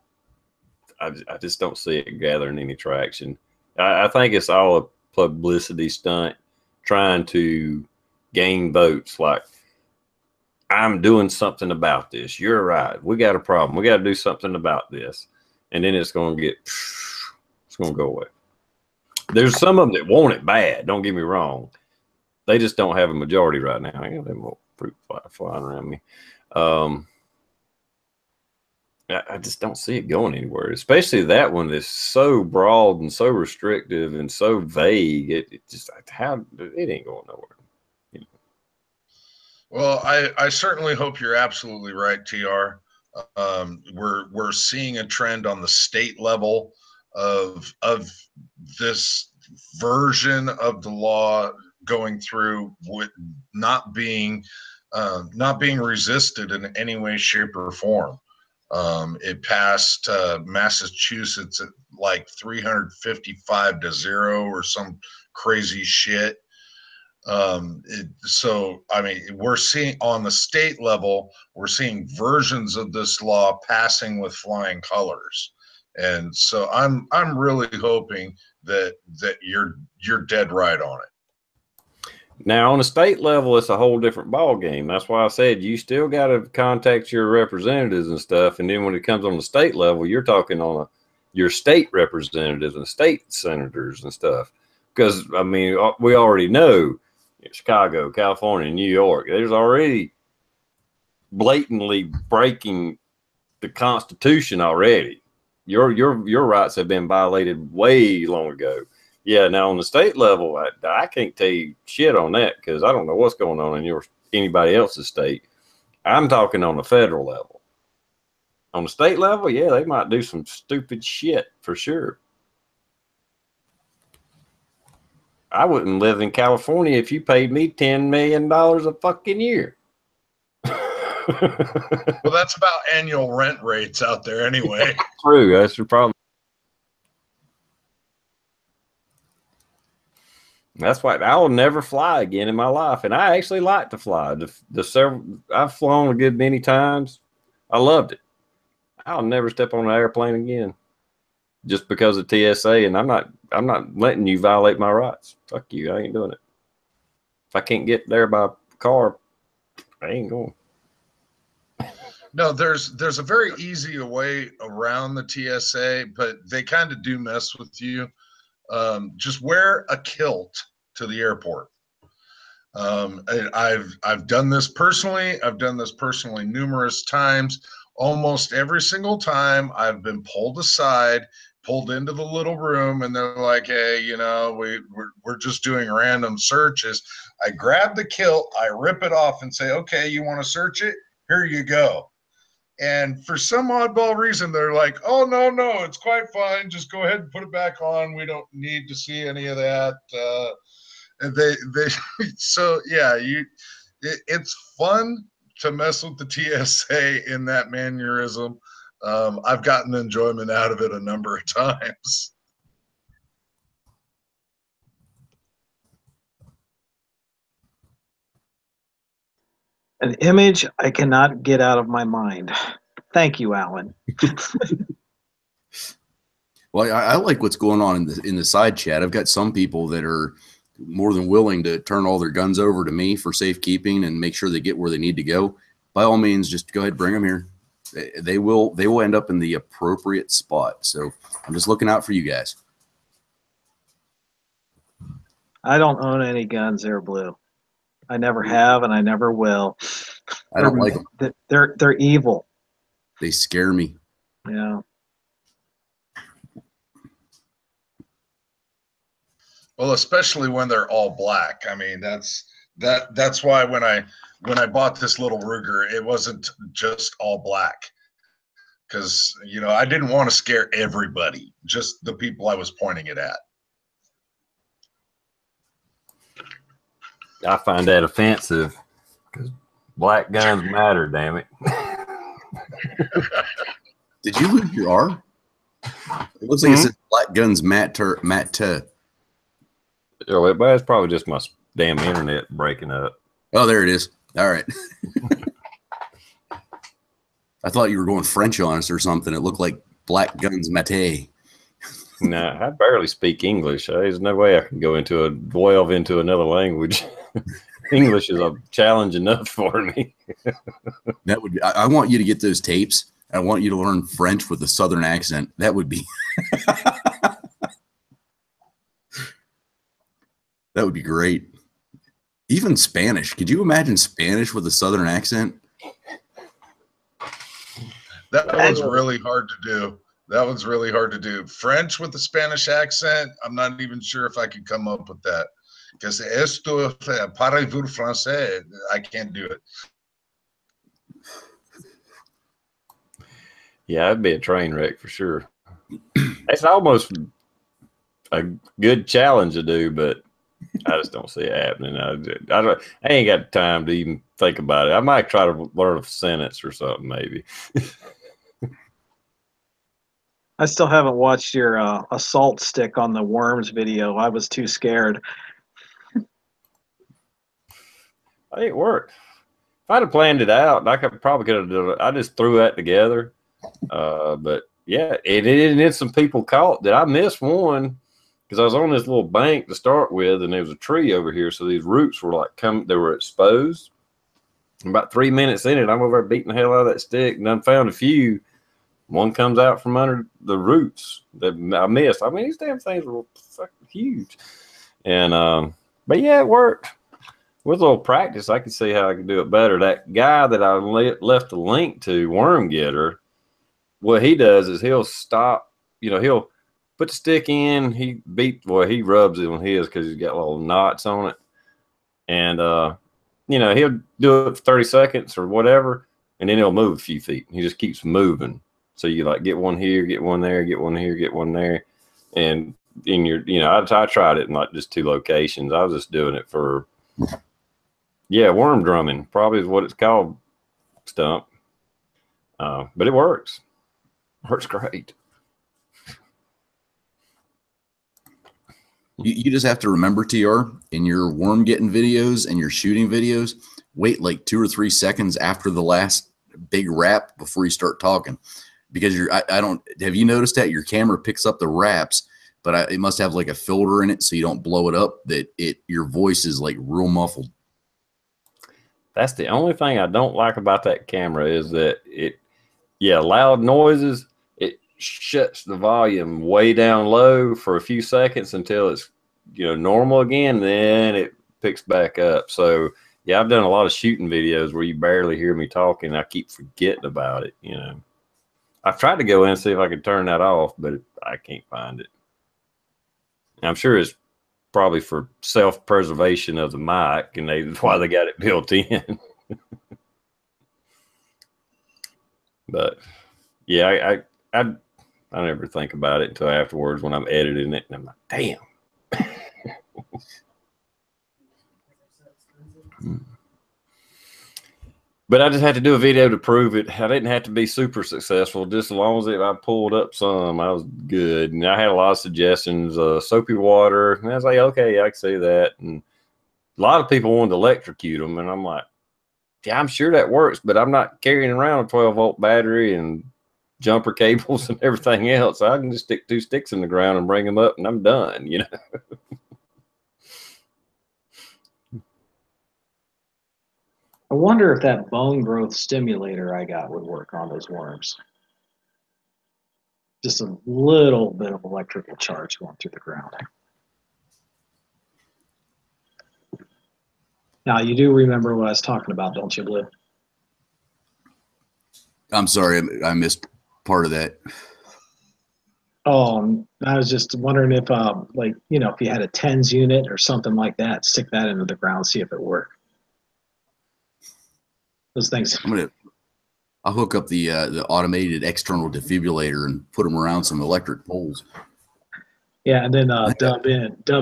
see it gathering any traction. I think it's all a publicity stunt trying to gain votes. Like, I'm doing something about this. You're right. We got a problem. We got to do something about this. And then it's going to get It's going to go away. There's some of them that want it bad. Don't get me wrong. They just don't have a majority right now. I got them little fruit flying around me. I just don't see it going anywhere, especially that one that's so broad and so restrictive and so vague. It just it ain't going nowhere. You know? Well, I certainly hope you're absolutely right, TR. We're seeing a trend on the state level of this version of the law going through with not being resisted in any way, shape, or form. It passed Massachusetts at like 355-0 or some crazy shit. So, I mean, we're seeing on the state level, we're seeing versions of this law passing with flying colors. And so I'm really hoping that you're dead right on it. Now, on the state level, it's a whole different ball game. That's why I said you still got to contact your representatives and stuff. And then when it comes on the state level, you're talking on your state representatives and state senators and stuff. Because, I mean, we already know Chicago, California, New York, there's already blatantly breaking the Constitution already. Your rights have been violated way long ago. Yeah, now on the state level, I can't tell you shit on that because I don't know what's going on in anybody else's state. I'm talking on the federal level. On the state level, yeah, they might do some stupid shit for sure. I wouldn't live in California if you paid me $10 million a fucking year. Well, that's about annual rent rates out there anyway. True, that's the problem. That's why I will never fly again in my life, and I actually like to fly. I've flown a good many times. I loved it. I'll never step on an airplane again, just because of TSA. And I'm not letting you violate my rights. Fuck you. I ain't doing it. If I can't get there by car, I ain't going. No, there's a very easy way around the TSA, but they kind of do mess with you. Just wear a kilt to the airport. I've done this personally. I've done this personally numerous times. Almost every single time I've been pulled aside, pulled into the little room, and they're like, "Hey, you know, we're just doing random searches." I grab the kilt, I rip it off, and say, "Okay, you want to search it? Here you go." And for some oddball reason, they're like, "Oh, no, it's quite fine. Just go ahead and put it back on. We don't need to see any of that." And so yeah, it's fun to mess with the TSA in that mannerism. I've gotten enjoyment out of it a number of times. An image I cannot get out of my mind. Thank you, Alan. Well, I like what's going on in the side chat. I've got some people that are more than willing to turn all their guns over to me for safekeeping and make sure they get where they need to go. By all means, just go ahead, bring them here. They will end up in the appropriate spot. So I'm just looking out for you guys. I don't own any guns. They're blue. I never have, and I never will. I don't like them. They're evil. They scare me. Yeah. Well, especially when they're all black. I mean, that's why when I bought this little Ruger, it wasn't just all black, because I didn't want to scare everybody, just the people I was pointing it at. I find that offensive because black guns matter, damn it. Did you lose your R? It looks like it says black guns matter. Oh, but it's probably just my damn internet breaking up. Oh, there it is. All right. I thought you were going French on us or something. It looked like black guns mate. No, I barely speak English. There's no way I can delve into another language. English is a challenge enough for me. That would be, I want you to get those tapes. I want you to learn French with a Southern accent. That would be. That would be great. Even Spanish. Could you imagine Spanish with a Southern accent? That was really hard to do. That was really hard to do. French with a Spanish accent, I'm not even sure if I could come up with that. Because esto parlez-vous français? I can't do it. Yeah, it'd be a train wreck for sure. It's almost a good challenge to do, but I just don't see it happening. I ain't got time to even think about it. I might try to learn a sentence or something, maybe. I still haven't watched your assault stick on the worms video. I was too scared. I think it worked. If I'd have planned it out, I probably could have done it. I just threw that together. But yeah, and some people caught that. I missed one because I was on this little bank to start with, and there was a tree over here, so these roots were they were exposed. And about 3 minutes in it, I'm over there beating the hell out of that stick, and I found a few. One comes out from under the roots that I missed. I mean, these damn things were fucking huge. And but yeah, it worked. With a little practice, I could see how I could do it better. That guy that I left a link to, Worm Getter, what he does is he'll stop, he'll put the stick in, he rubs it on his because he's got little knots on it. And, he'll do it for 30 seconds or whatever, and then he'll move a few feet. He just keeps moving. So you get one here, get one there, get one here, get one there. And in your, I tried it in just 2 locations. I was just doing it for, worm drumming, probably is what it's called, stump. But it works. Works great. You just have to remember, TR, in your worm getting videos and your shooting videos, wait like 2 or 3 seconds after the last big rap before you start talking. Because have you noticed that your camera picks up the raps, but it must have like a filter in it so you don't blow it up, that your voice is like real muffled. That's the only thing I don't like about that camera is that loud noises, it shuts the volume way down low for a few seconds until it's, normal again. Then it picks back up. So yeah, I've done a lot of shooting videos where you barely hear me talking. I keep forgetting about it, I've tried to go in and see if I could turn that off, but I can't find it. I'm sure it's probably for self-preservation of the mic, and that's why they got it built in. But yeah, I never think about it until afterwards when I'm editing it, and I'm like, damn. But I just had to do a video to prove it. I didn't have to be super successful. Just as long as I pulled up some, I was good. And I had a lot of suggestions, soapy water. And I was like, okay, I can see that. And a lot of people wanted to electrocute them. And I'm like, yeah, I'm sure that works, but I'm not carrying around a 12-volt battery and jumper cables and everything else. I can just stick 2 sticks in the ground and bring them up, and I'm done, I wonder if that bone growth stimulator I got would work on those worms. Just a little bit of electrical charge going through the ground. Now, you do remember what I was talking about, don't you, Blue? I'm sorry, I missed part of that. Oh, I was just wondering if, if you had a TENS unit or something like that, stick that into the ground, see if it worked. Those things. I'll hook up the automated external defibrillator and put them around some electric poles. Yeah, and then dub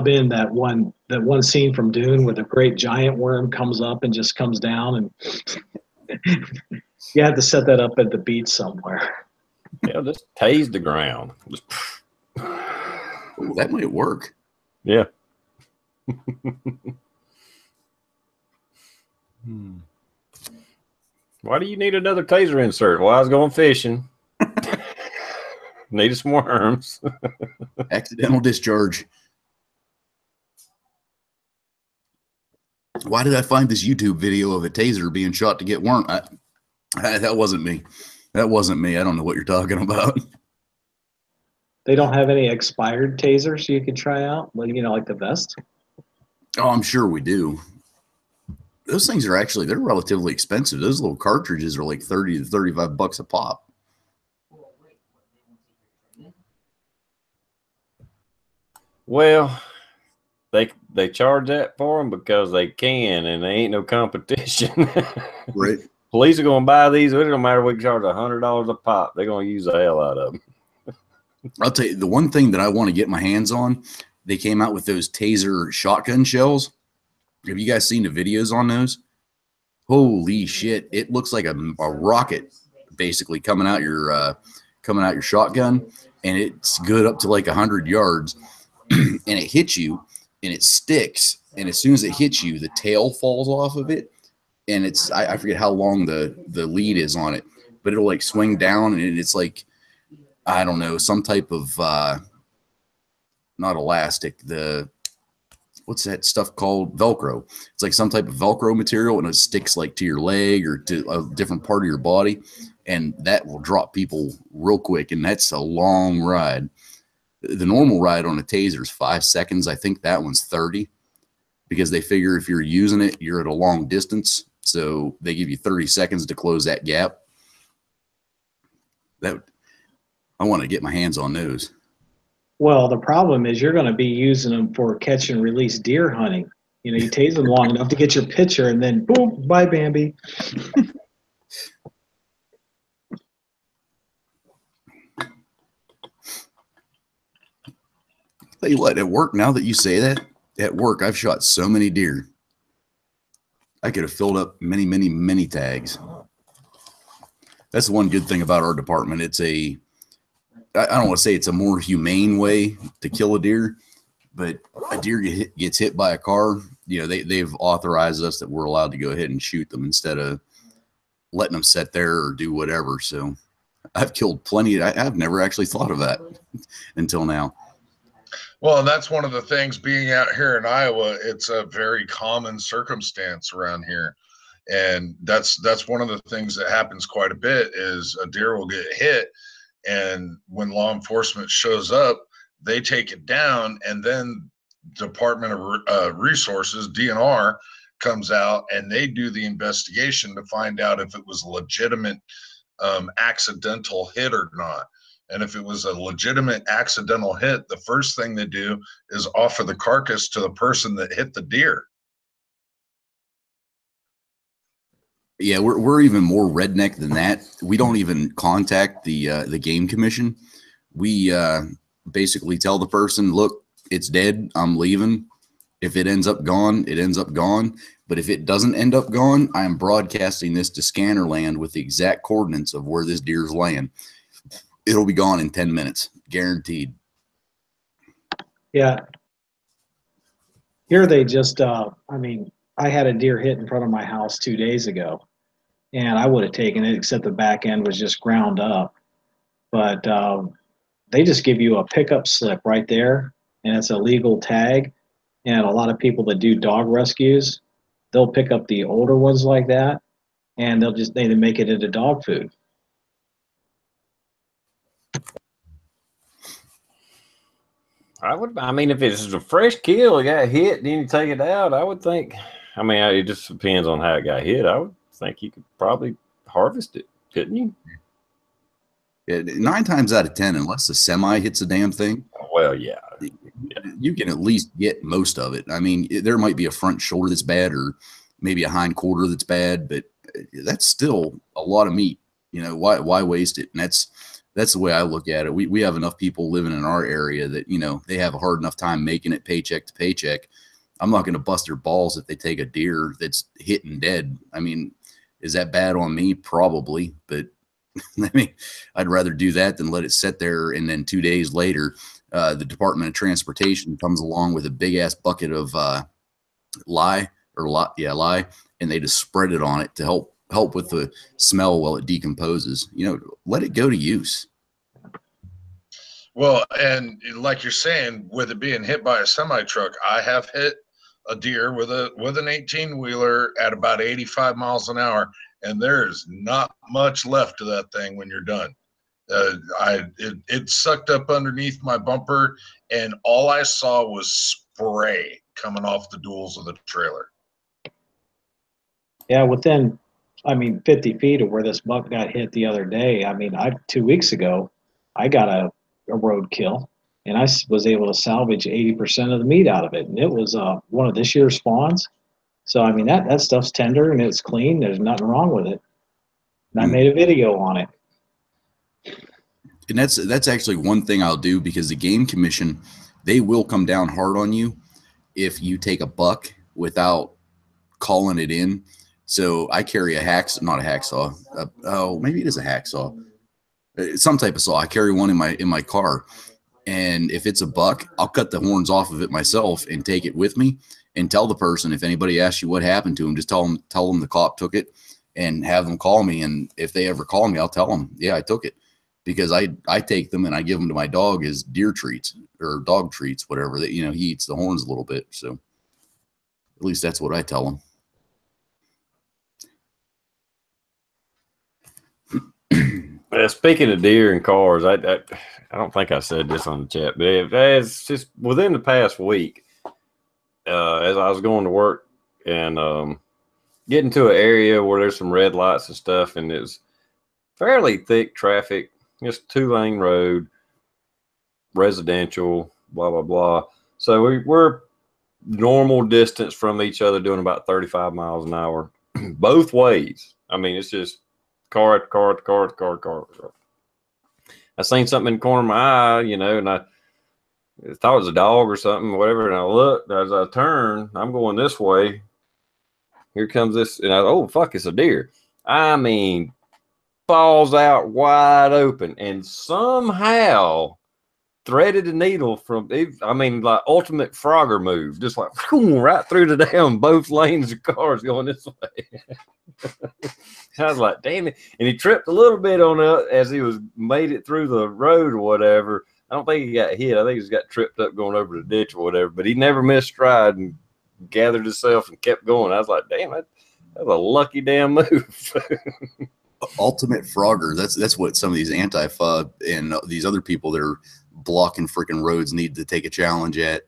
in that one scene from Dune where the great giant worm comes up and just comes down, and you have to set that up at the beach somewhere. Yeah, just tase the ground. Ooh, that might work. Yeah. Why do you need another taser insert? Well, I was going fishing. Needed some worms. Accidental discharge. Why did I find this YouTube video of a taser being shot to get worm? That wasn't me. That wasn't me. I don't know what you're talking about. They don't have any expired tasers you could try out, like the vest? Oh, I'm sure we do. Those things are actually, they're relatively expensive. Those little cartridges are like 30 to 35 bucks a pop. Well, they charge that for them because they can, and there ain't no competition. Right. Police are going to buy these. It don't matter if we can charge $100 a pop. They're going to use the hell out of them. I'll tell you, the one thing that I want to get my hands on, they came out with those taser shotgun shells. Have you guys seen the videos on those? Holy shit. It looks like a rocket basically coming out your shotgun, and it's good up to like 100 yards. And it hits you and it sticks. And as soon as it hits you, the tail falls off of it. And it's, I forget how long the lead is on it, but it'll like swing down, and it's like, I don't know, some type of, not elastic, what's that stuff called? Velcro. It's like some type of Velcro material, and it sticks like to your leg or to a different part of your body. And that will drop people real quick. And that's a long ride. The normal ride on a taser is 5 seconds. I think that one's 30, because they figure if you're using it, you're at a long distance. So they give you 30 seconds to close that gap. I want to get my hands on those. Well, the problem is you're going to be using them for catch and release deer hunting. You know, you tase them long enough to get your picture, and then boom, bye, Bambi. Tell you what, at work, now that you say that, at work, I've shot so many deer. I could have filled up many, many, many tags. That's the one good thing about our department. It's I don't want to say it's a more humane way to kill a deer, but a deer gets hit by a car. You know, they've authorized us that we're allowed to go ahead and shoot them instead of letting them sit there or do whatever. So I've killed plenty. I've never actually thought of that until now. Well, that's one of the things being out here in Iowa. It's a very common circumstance around here. And that's one of the things that happens quite a bit is a deer will get hit. And when law enforcement shows up, they take it down. And then Department of Resources, DNR, comes out and they do the investigation to find out if it was a legitimate accidental hit or not. And if it was a legitimate accidental hit, the first thing they do is offer the carcass to the person that hit the deer. Yeah, we're even more redneck than that. We don't even contact the game commission. We basically tell the person, look, it's dead. I'm leaving. If it ends up gone, it ends up gone. But if it doesn't end up gone, I am broadcasting this to Scannerland with the exact coordinates of where this deer's laying. It'll be gone in 10 minutes, guaranteed. Yeah. Here they just, I mean, I had a deer hit in front of my house 2 days ago, and I would have taken it, except the back end was just ground up. But they just give you a pickup slip right there, and it's a legal tag. And a lot of people that do dog rescues, they'll pick up the older ones like that, and they make it into dog food. I mean, if it's a fresh kill, it got hit, then you take it out, I would think, I mean, it just depends on how it got hit. I would think you could probably harvest it, couldn't you? Yeah, 9 times out of 10, unless the semi hits the damn thing. Well, yeah. You can at least get most of it. I mean, there might be a front shoulder that's bad, or maybe a hind quarter that's bad, but that's still a lot of meat. You know, why waste it? And that's the way I look at it. We have enough people living in our area that, you know, they have a hard enough time making it paycheck to paycheck. I'm not going to bust their balls if they take a deer that's hit and dead. I mean, is that bad on me? Probably, but I mean, I'd rather do that than let it sit there, and then 2 days later, the Department of Transportation comes along with a big ass bucket of lye, and they just spread it on it to help with the smell while it decomposes. You know, let it go to use. Well, and like you're saying, with it being hit by a semi truck, I have hit a deer with an 18-wheeler at about 85 miles an hour, and there's not much left of that thing when you're done. It sucked up underneath my bumper, and all I saw was spray coming off the duals of the trailer. Yeah, within, 50 feet of where this buck got hit the other day. 2 weeks ago, I got a roadkill, and I was able to salvage 80% of the meat out of it, and it was one of this year's fawns. So that stuff's tender and it's clean. There's nothing wrong with it. And I made a video on it. And that's actually one thing I'll do, because the Game Commission, they will come down hard on you if you take a buck without calling it in. So I carry not a hacksaw. Maybe it is a hacksaw. Some type of saw. I carry one in my car, and if it's a buck, I'll cut the horns off of it myself and take it with me and tell the person, if anybody asks you what happened to him, just tell them the cop took it, and have them call me. And if they ever call me, I'll tell them, yeah, I took it, because I take them and I give them to my dog as deer treats or dog treats, whatever. That, he eats the horns a little bit. So at least that's what I tell them. Speaking of deer and cars, I don't think I said this on the chat, but it's just within the past week, as I was going to work and getting to an area where there's some red lights and stuff, and it's fairly thick traffic, just 2-lane road, residential, blah, blah, blah. So we're normal distance from each other, doing about 35 miles an hour both ways. It's just car. I seen something in the corner of my eye, and I thought it was a dog or something, whatever. And I looked as I turned, I'm going this way. Here comes this, and oh, fuck, it's a deer. Falls out wide open and somehow threaded the needle from, like ultimate Frogger move, just like right through the damn both lanes of cars going this way. I was like, damn it. And he tripped a little bit on it as he made it through the road or whatever. I don't think he got hit. I think he just got tripped up going over the ditch or whatever, but he never missed stride and gathered himself and kept going. I was like, damn, that's a lucky damn move. Ultimate Frogger. That's what some of these Antifa and these other people that are blocking freaking roads need to take a challenge at.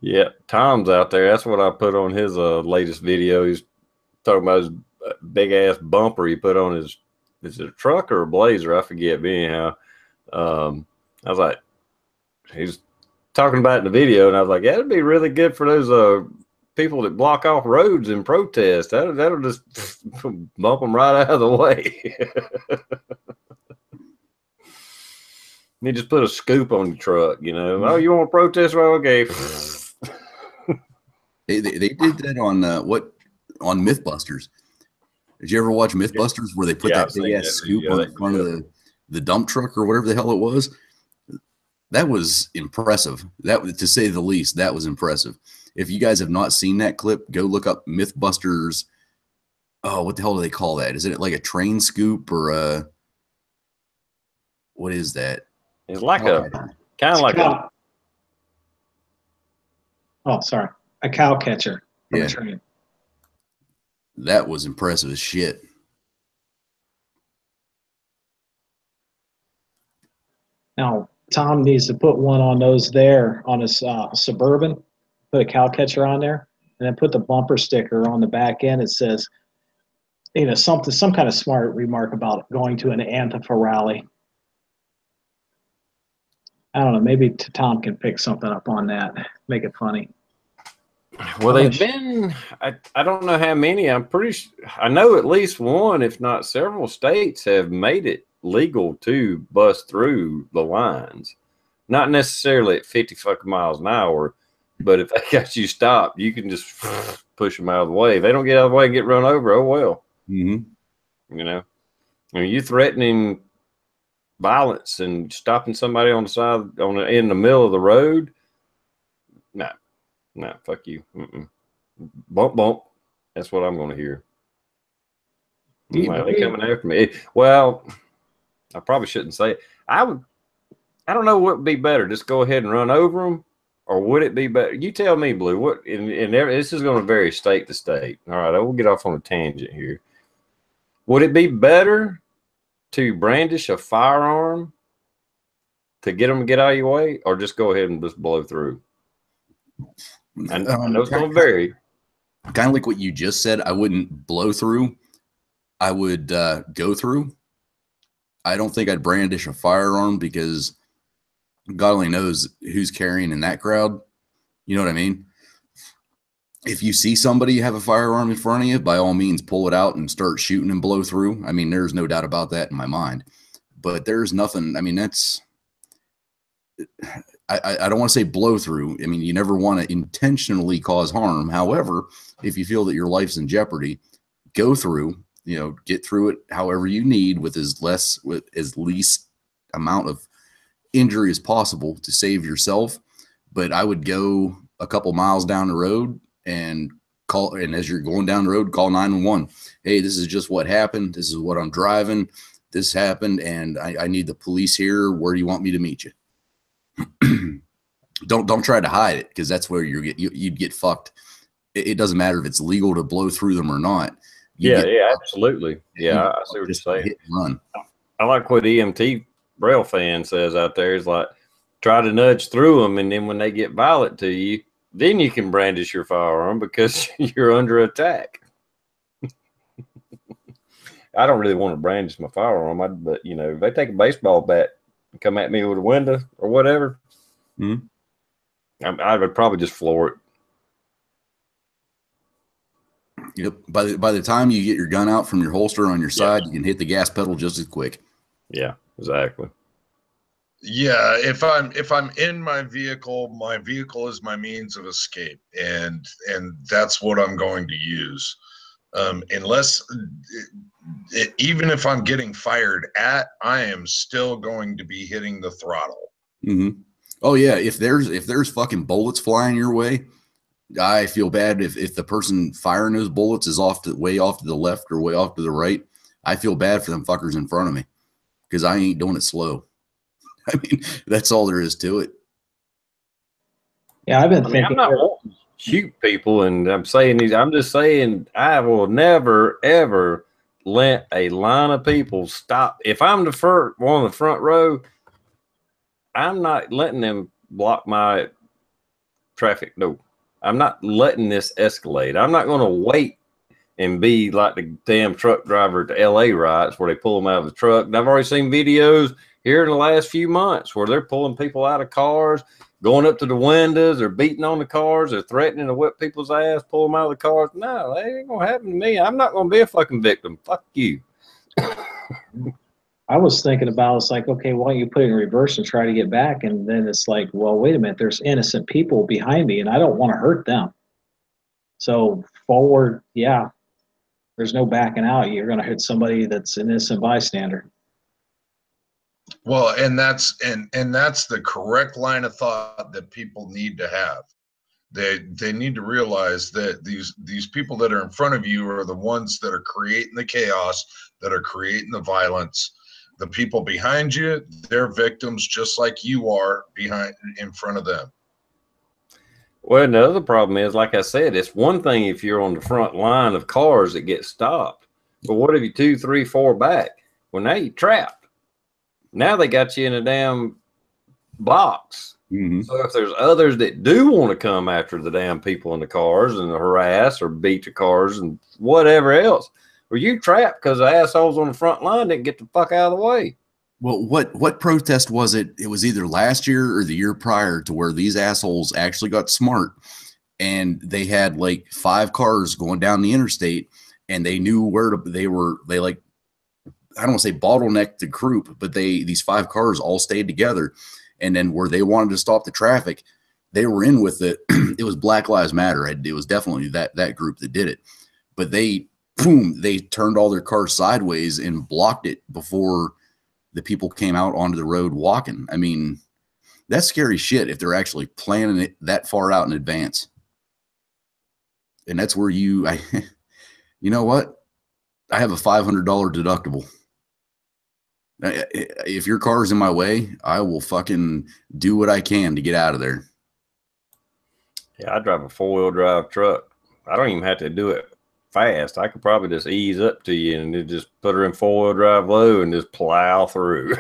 Yeah, Tom's out there. That's what I put on his latest video. He's talking about his big ass bumper he put on his, is it a truck or a Blazer? I forget. But anyhow, I was like, he's talking about it in the video, and I was like, yeah, it'd be really good for those people that block off roads in protest. That'll just bump them right out of the way. You just put a scoop on the truck, Oh, you want to protest? Well, okay. They did that on on Mythbusters. Did you ever watch Mythbusters where they put that big ass scoop on the front of the dump truck or whatever the hell it was? That was impressive. That, to say the least, that was impressive. If you guys have not seen that clip, go look up Mythbusters. Oh, what the hell do they call that? Is it like a train scoop or a, what is that? It's like a kind of like a. Oh, sorry, a cow catcher. Yeah, that was impressive as shit. Now Tom needs to put one on those there on his Suburban. Put a cow catcher on there, and then put the bumper sticker on the back end. It says, some kind of smart remark about going to an Antifa rally. I don't know. Maybe Tom can pick something up on that. Make it funny. Well, they've been, I don't know how many. I know at least one, if not several states have made it legal to bust through the lines. Not necessarily at 50 fucking miles an hour, but if they got you stopped, you can just push them out of the way. If they don't get out of the way and get run over, oh well. Mm-hmm. You threatening violence and stopping somebody on the side, in the middle of the road. Nah, fuck you. Bump, bump. That's what I'm going to hear. Well, they coming after me. Well, I probably shouldn't say it. I don't know what would be better. Just go ahead and run over them, or would it be better? You tell me, Blue. What? This is going to vary state to state. All right, I will get off on a tangent here. Would it be better to brandish a firearm to get them to get out of your way, or just go ahead and just blow through? And I know it's going to vary. Kind of like what you just said. I wouldn't blow through. I would go through. I don't think I'd brandish a firearm because God only knows who's carrying in that crowd. You know what I mean? If you see somebody have a firearm in front of you, by all means, pull it out and start shooting and blow through. I mean, there's no doubt about that in my mind. But there's nothing. I mean, that's. I don't want to say blow through. I mean, you never want to intentionally cause harm. However, if you feel that your life's in jeopardy, go through. You know, get through it however you need with as least amount of injury as possible to save yourself. But I would go a couple miles down the road and call, and as you're going down the road, call 911. Hey, this is just what happened. This is what I'm driving. This happened, and I need the police here. Where do you want me to meet you? Don't try to hide it, because that's where you'd get fucked. It doesn't matter if it's legal to blow through them or not. Yeah, absolutely. Yeah, I see what you're saying. Hit and run. I like what EMT Braille fan says out there. Is like, try to nudge through them, and then when they get violent to you, then you can brandish your firearm because you're under attack. I don't really want to brandish my firearm, but you know, if they take a baseball bat and come at me with a window or whatever, I would probably just floor it. Yep. By the time you get your gun out from your holster on your side, you can hit the gas pedal just as quick. Yeah, exactly. Yeah, if I'm in my vehicle is my means of escape, and that's what I'm going to use. Unless even if I'm getting fired at, I am still going to be hitting the throttle. Oh yeah, if there's fucking bullets flying your way, I feel bad if the person firing those bullets is way off to the left or way off to the right. I feel bad for them fuckers in front of me, because I ain't doing it slow. I mean, that's all there is to it. Yeah, I've been thinking. I'm not wanting to shoot people, and I'm just saying I will never ever let a line of people stop. If I'm the one on the front row, I'm not letting them block my traffic. No, I'm not letting this escalate. I'm not going to wait and be like the damn truck driver at the LA riots where they pull them out of the truck. And I've already seen videos here in the last few months where they're pulling people out of cars, going up to the windows, they're beating on the cars, they're threatening to whip people's ass, pull them out of the cars. No, that ain't going to happen to me. I'm not going to be a fucking victim. Fuck you. I was thinking about, it's like, okay, why don't you put it in reverse and try to get back? And then it's like, well, wait a minute, there's innocent people behind me and I don't want to hurt them. So forward, yeah, there's no backing out. You're going to hit somebody that's an innocent bystander. Well, and that's the correct line of thought that people need to have. They need to realize that these people that are in front of you are the ones that are creating the chaos, that are creating the violence. The people behind you, they're victims just like you are in front of them. Well, the other problem is, like I said, it's one thing if you're on the front line of cars that get stopped. But what if you 2, 3, 4 back? Well, now you're trapped. Now they got you in a damn box. So if there's others that do want to come after the damn people in the cars and harass or beat the cars and whatever else, well, you trapped because the assholes on the front line didn't get the fuck out of the way. Well, what protest was it? It was either last year or the year prior, to where these assholes actually got smart, and they had like 5 cars going down the interstate, and they knew where they like, I don't want to say bottlenecked the group, but these 5 cars all stayed together. And then where they wanted to stop the traffic, they were in with it. It was Black Lives Matter. It was definitely that group that did it. But they turned all their cars sideways and blocked it before the people came out onto the road walking. I mean, that's scary shit if they're actually planning it that far out in advance. And that's where you know what? I have a $500 deductible. If your car's in my way, I will fucking do what I can to get out of there. Yeah, I drive a 4-wheel drive truck. I don't even have to do it fast. I could probably just ease up to you and just put her in 4-wheel drive low and just plow through.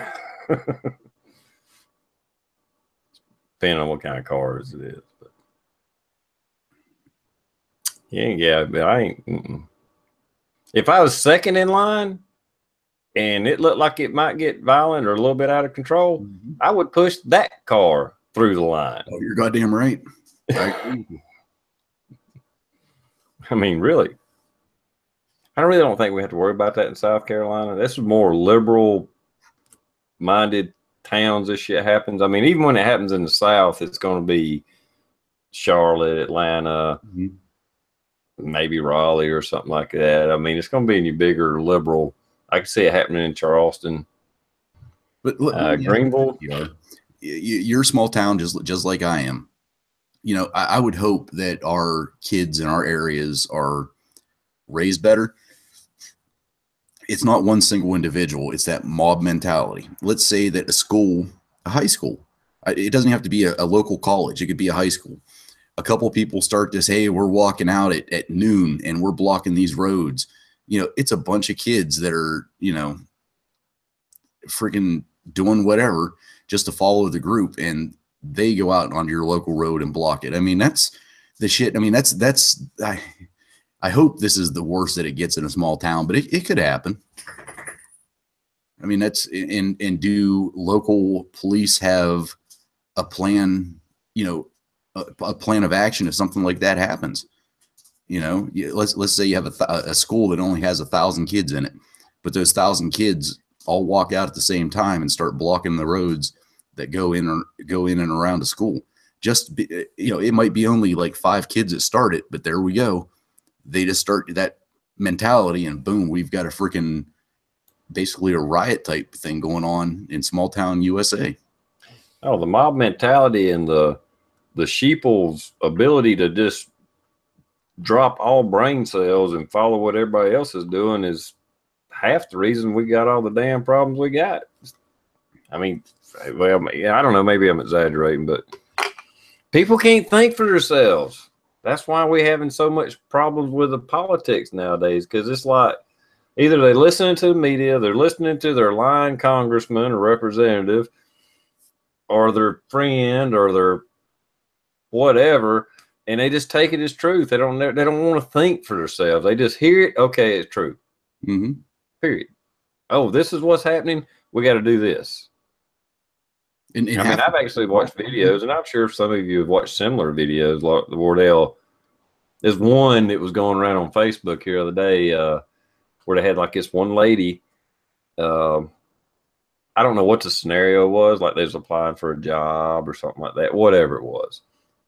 depending on what kind of cars it is. But yeah, but I ain't. If I was second in line and it looked like it might get violent or a little bit out of control, I would push that car through the line. Oh, you're goddamn right. I mean, really. I really don't think we have to worry about that in South Carolina. This is more liberal-minded towns this shit happens. I mean, even when it happens in the South, it's going to be Charlotte, Atlanta, maybe Raleigh or something like that. I mean, it's going to be in your bigger liberal. I can see it happening in Charleston. But Greenville. You're a small town just like I am. You know, I would hope that our kids in our areas are raised better. It's not one single individual. It's that mob mentality. Let's say that a high school, it doesn't have to be a local college. It could be a high school. A couple people start this, hey, we're walking out at noon and we're blocking these roads. You know, it's a bunch of kids that are, you know, freaking doing whatever just to follow the group, and they go out onto your local road and block it. I mean, that's the shit. I mean, I hope this is the worst that it gets in a small town, but it could happen. I mean, and do local police have a plan, you know, a plan of action if something like that happens? You know, let's say you have a school that only has 1,000 kids in it, but those 1,000 kids all walk out at the same time and start blocking the roads that go in and around the school. You know, it might be only like 5 kids that start it, but there we go. They just start that mentality, and boom, we've got a freaking basically a riot type thing going on in small town USA. Oh, the mob mentality and the sheeple's ability to just drop all brain cells and follow what everybody else is doing is half the reason we got all the damn problems we got. I mean, well, I don't know, maybe I'm exaggerating, but people can't think for themselves. That's why we're having so much problems with the politics nowadays, because it's like either they're listening to the media, they're listening to their lying congressman or representative, or their friend, or their whatever, and they just take it as truth. They don't want to think for themselves. They just hear it. Okay, it's true. Period. Oh, this is what's happening. We got to do this. I mean, I've actually watched videos, and I'm sure some of you have watched similar videos. Like the Wardell, there's one that was going around on Facebook here the other day, where they had like this one lady. I don't know what the scenario was. Like they was applying for a job or something like that, whatever it was.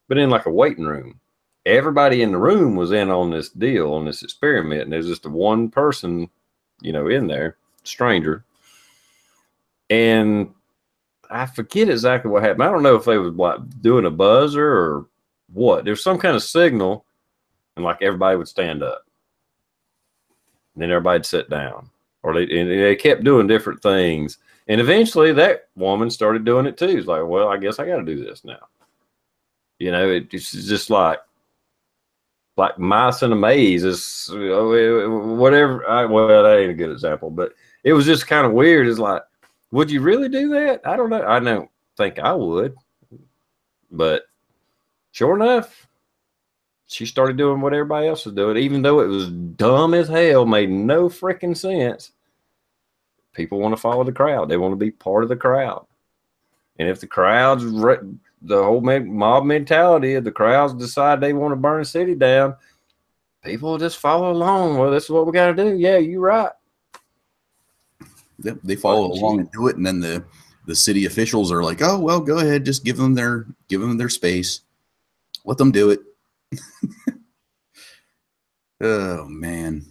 But in like a waiting room, everybody in the room was in on this deal, on this experiment, and there's just one person, you know, in there, stranger, and I forget exactly what happened. I don't know if they was like doing a buzzer or what. There's some kind of signal, and like everybody would stand up, and then everybody'd sit down, or they kept doing different things, and eventually that woman started doing it too. It's like, well, I guess I got to do this now. You know, it's just like mice in a maze. Is whatever. Well, that ain't a good example, but it was just kind of weird. It's like, would you really do that? I don't know. I don't think I would. But sure enough, she started doing what everybody else was doing, even though it was dumb as hell, made no freaking sense. People want to follow the crowd. They want to be part of the crowd. And if the crowd's the whole mob mentality, if the crowds decide they want to burn the city down, people will just follow along. Well, this is what we got to do. Yeah, you're right. Yep, they follow along and do it, and then the city officials are like, "Oh, well, go ahead, just give them their space, let them do it." Oh man.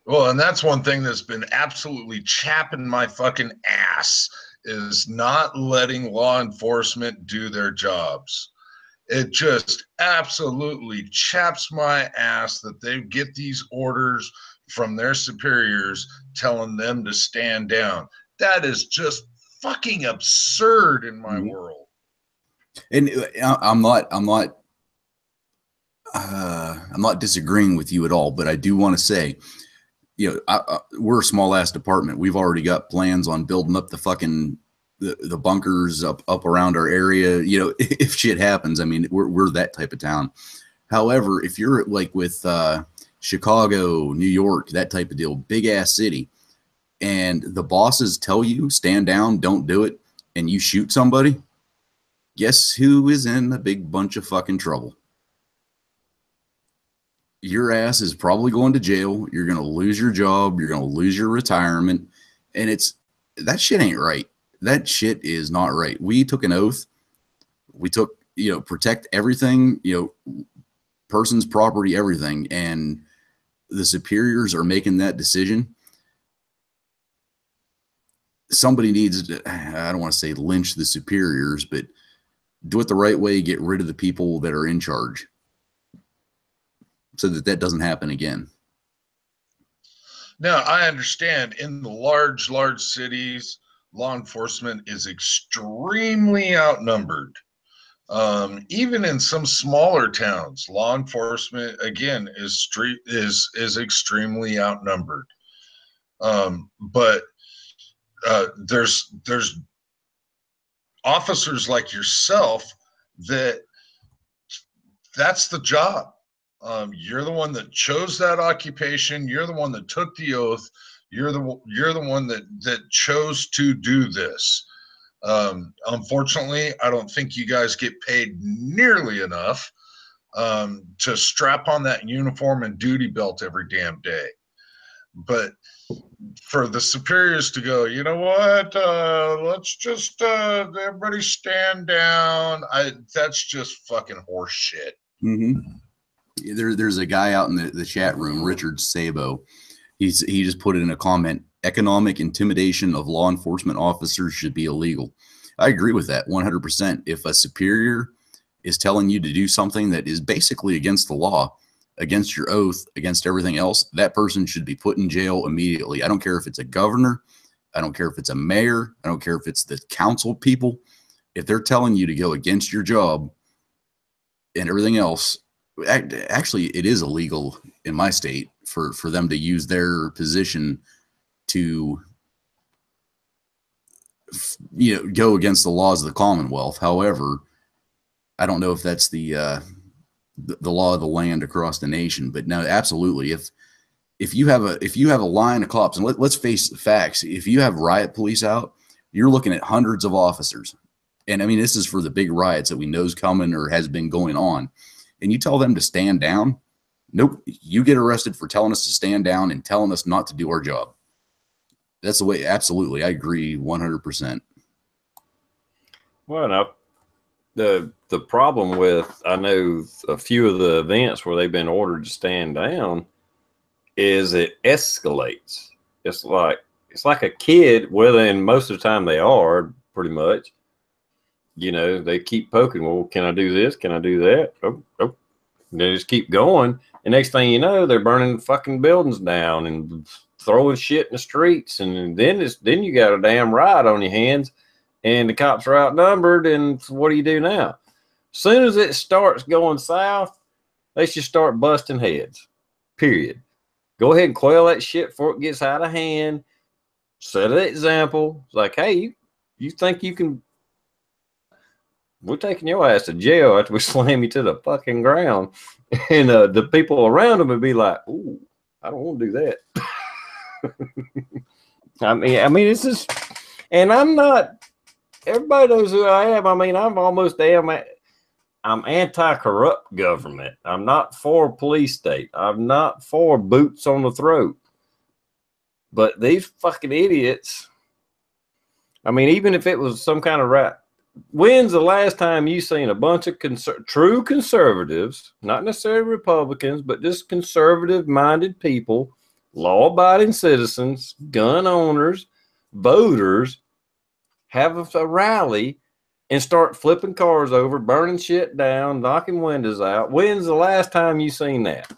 Well, and that's one thing that's been absolutely chapping my fucking ass, is not letting law enforcement do their jobs. It just absolutely chaps my ass that they get these orders from their superiors telling them to stand down. That is just fucking absurd in my world. And I'm not disagreeing with you at all, but I do want to say, you know, we're a small ass department. We've already got plans on building up the the bunkers up around our area. You know, if shit happens, I mean, we're that type of town. However, if you're like with Chicago, New York, that type of deal, big ass city, and the bosses tell you stand down, don't do it, and you shoot somebody, guess who is in a big bunch of fucking trouble? Your ass is probably going to jail. You're going to lose your job. You're going to lose your retirement. And that shit ain't right. That shit is not right. We took an oath. We took, you know, protect everything, you know, person's property, everything. And the superiors are making that decision. Somebody needs to, I don't want to say lynch the superiors, but do it the right way. Get rid of the people that are in charge, so that doesn't happen again. Now, I understand in the large cities, law enforcement is extremely outnumbered. Even in some smaller towns, law enforcement, again, is extremely outnumbered. But there's officers like yourself that's the job. You're the one that chose that occupation. You're the one that took the oath. You're the one that chose to do this. Unfortunately, I don't think you guys get paid nearly enough to strap on that uniform and duty belt every damn day. But for the superiors to go, you know what? Let's just everybody stand down. That's just fucking horse shit. Mm-hmm. There's a guy out in the chat room, Richard Sabo. He just put it in a comment: economic intimidation of law enforcement officers should be illegal. I agree with that 100%. If a superior is telling you to do something that is basically against the law, against your oath, against everything else, that person should be put in jail immediately. I don't care if it's a governor. I don't care if it's a mayor. I don't care if it's the council people. If they're telling you to go against your job and everything else, actually, it is illegal in my state for them to use their position to, you know, go against the laws of the Commonwealth. However, I don't know if that's the law of the land across the nation. But no, absolutely. If you have a line of cops, and let's face the facts, if you have riot police out, you're looking at hundreds of officers. And I mean, this is for the big riots that we know is coming or has been going on. And you tell them to stand down, nope, you get arrested for telling us to stand down and telling us not to do our job. That's the way. Absolutely. I agree 100%. Well, now, the problem with, I know a few of the events where they've been ordered to stand down is it escalates. It's like a kid, well, and most of the time they are pretty much. You know, they keep poking. Well, can I do this? Can I do that? Oh. They just keep going. And next thing you know, they're burning fucking buildings down and throwing shit in the streets. And then you got a damn riot on your hands, and the cops are outnumbered. And what do you do now? As soon as it starts going south, they should start busting heads. Period. Go ahead and quell that shit before it gets out of hand. Set an example. It's like, hey, you think you can? We're taking your ass to jail after we slam you to the fucking ground. And the people around them would be like, ooh, I don't want to do that. I mean, it's just, and I'm not, everybody knows who I am. I mean, I'm anti-corrupt government. I'm not for police state. I'm not for boots on the throat. But these fucking idiots, I mean, even if it was some kind of right, when's the last time you seen a bunch of true conservatives, not necessarily Republicans, but just conservative-minded people, law-abiding citizens, gun owners, voters, have a rally and start flipping cars over, burning shit down, knocking windows out? When's the last time you seen that?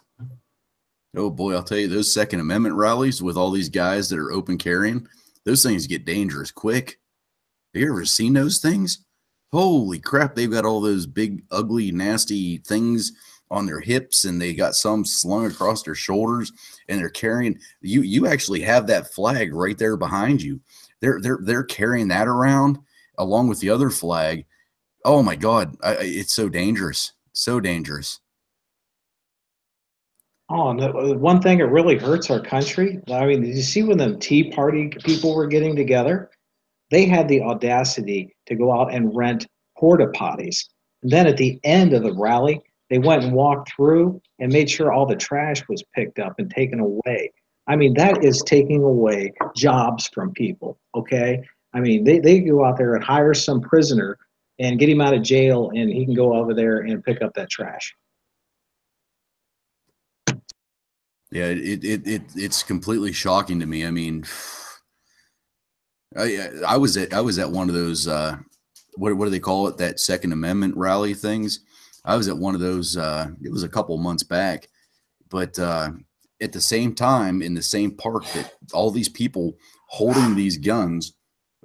Oh boy, I'll tell you, those Second Amendment rallies with all these guys that are open carrying, those things get dangerous quick. Have you ever seen those things? Holy crap, they've got all those big, ugly, nasty things on their hips, and they got some slung across their shoulders, and they're carrying, you actually have that flag right there behind you. They're carrying that around, along with the other flag. Oh my God, it's so dangerous, so dangerous. Oh, and the one thing that really hurts our country. I mean, did you see when the Tea Party people were getting together? They had the audacity to go out and rent porta potties. And then at the end of the rally, they went and walked through and made sure all the trash was picked up and taken away. I mean, that is taking away jobs from people, okay? I mean, they go out there and hire some prisoner and get him out of jail, and he can go over there and pick up that trash. Yeah, it's completely shocking to me. I mean, I was at one of those what do they call it, that Second Amendment rally things. I was at one of those. It was a couple months back, but at the same time, in the same park, that all these people holding these guns.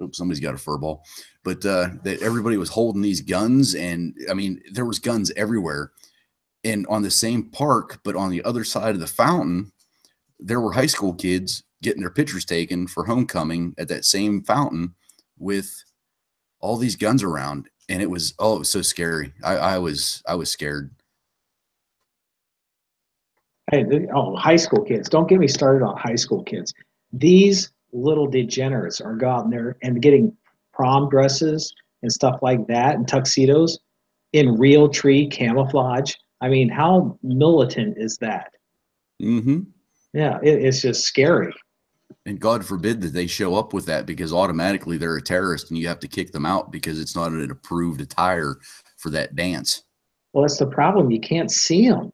Oops, somebody's got a fur ball. But that everybody was holding these guns, and I mean, there was guns everywhere. And on the same park, but on the other side of the fountain, there were high school kids getting their pictures taken for homecoming at that same fountain with all these guns around. And it was, oh, it was so scary. I was scared. Hey, high school kids. Don't get me started on high school kids. These little degenerates are going there and getting prom dresses and stuff like that and tuxedos in real tree camouflage. I mean, how militant is that? Mm-hmm. Yeah, it's just scary. And God forbid that they show up with that, because automatically they're a terrorist and you have to kick them out because it's not an approved attire for that dance. Well, that's the problem. You can't see them.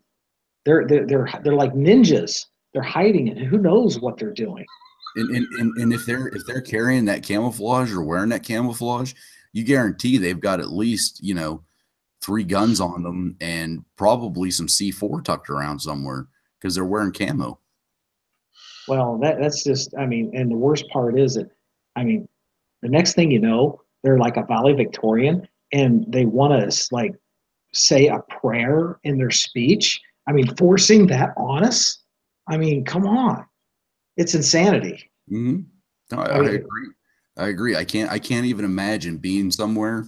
They're like ninjas. They're hiding it. Who knows what they're doing? And if they're carrying that camouflage or wearing that camouflage, you guarantee they've got at least, 3 guns on them and probably some C4 tucked around somewhere, because they're wearing camo. Well, that's just, I mean, and the worst part is that, I mean, the next thing you know, they're like a valedictorian and they want to like say a prayer in their speech. I mean, forcing that on us. I mean, come on, it's insanity. Mm-hmm. No, I agree. I agree. I can't even imagine being somewhere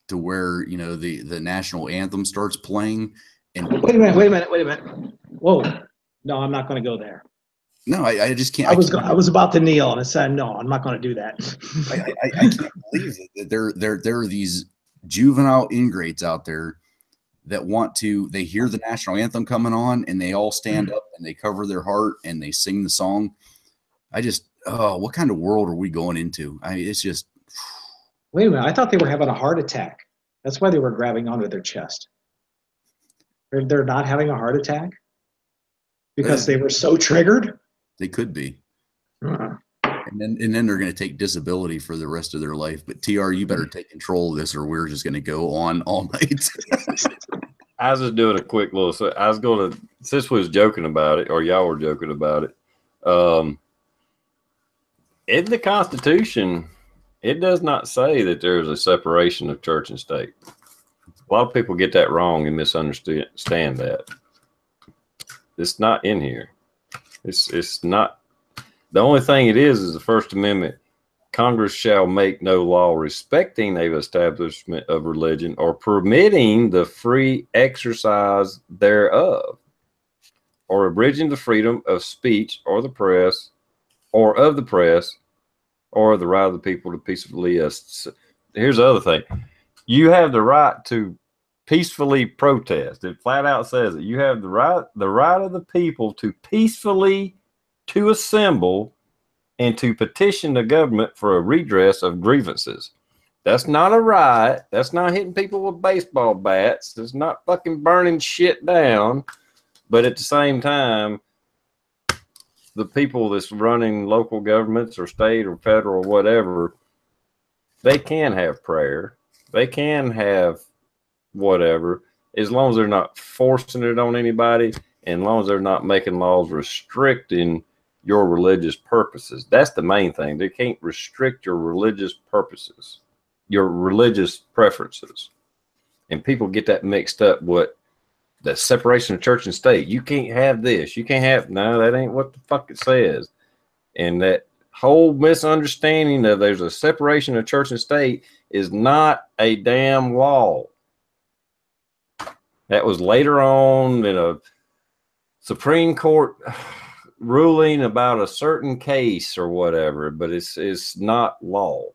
to where, the national anthem starts playing. And wait a minute. Whoa, no, I'm not going to go there. No, I just can't. I was about to kneel and I said, no, I'm not going to do that. I can't believe it. There are these juvenile ingrates out there that they hear the national anthem coming on and they all stand up and they cover their heart and they sing the song. What kind of world are we going into? It's just. Wait a minute. I thought they were having a heart attack. That's why they were grabbing onto their chest. They're not having a heart attack because they were so triggered. They could be. And then they're going to take disability for the rest of their life. But TR, you better take control of this, or we're just going to go on all night. I was just doing a quick little. So I was going to, since we was joking about it, or y'all were joking about it. In the Constitution, it does not say that there is a separation of church and state. A lot of people get that wrong and misunderstand that. It's not in here. It's not. The only thing it is the First Amendment. Congress shall make no law respecting the establishment of religion or permitting the free exercise thereof, or abridging the freedom of speech or the press, or of the press, or the right of the people to peacefully. Here's the other thing: you have the right to peacefully protest. It flat out says that you have the right of the people to peacefully to assemble and to petition the government for a redress of grievances. That's not a riot. That's not hitting people with baseball bats. That's not fucking burning shit down. But at the same time, the people that's running local governments or state or federal or whatever, they can have prayer. They can have whatever, as long as they're not forcing it on anybody, and as long as they're not making laws restricting your religious purposes. That's the main thing. They can't restrict your religious purposes, your religious preferences. And people get that mixed up with the separation of church and state. You can't have this. You can't have, no, that ain't what the fuck it says. And that whole misunderstanding of there's a separation of church and state is not a damn law. That was later on in a Supreme Court ruling about a certain case or whatever, but it's not law.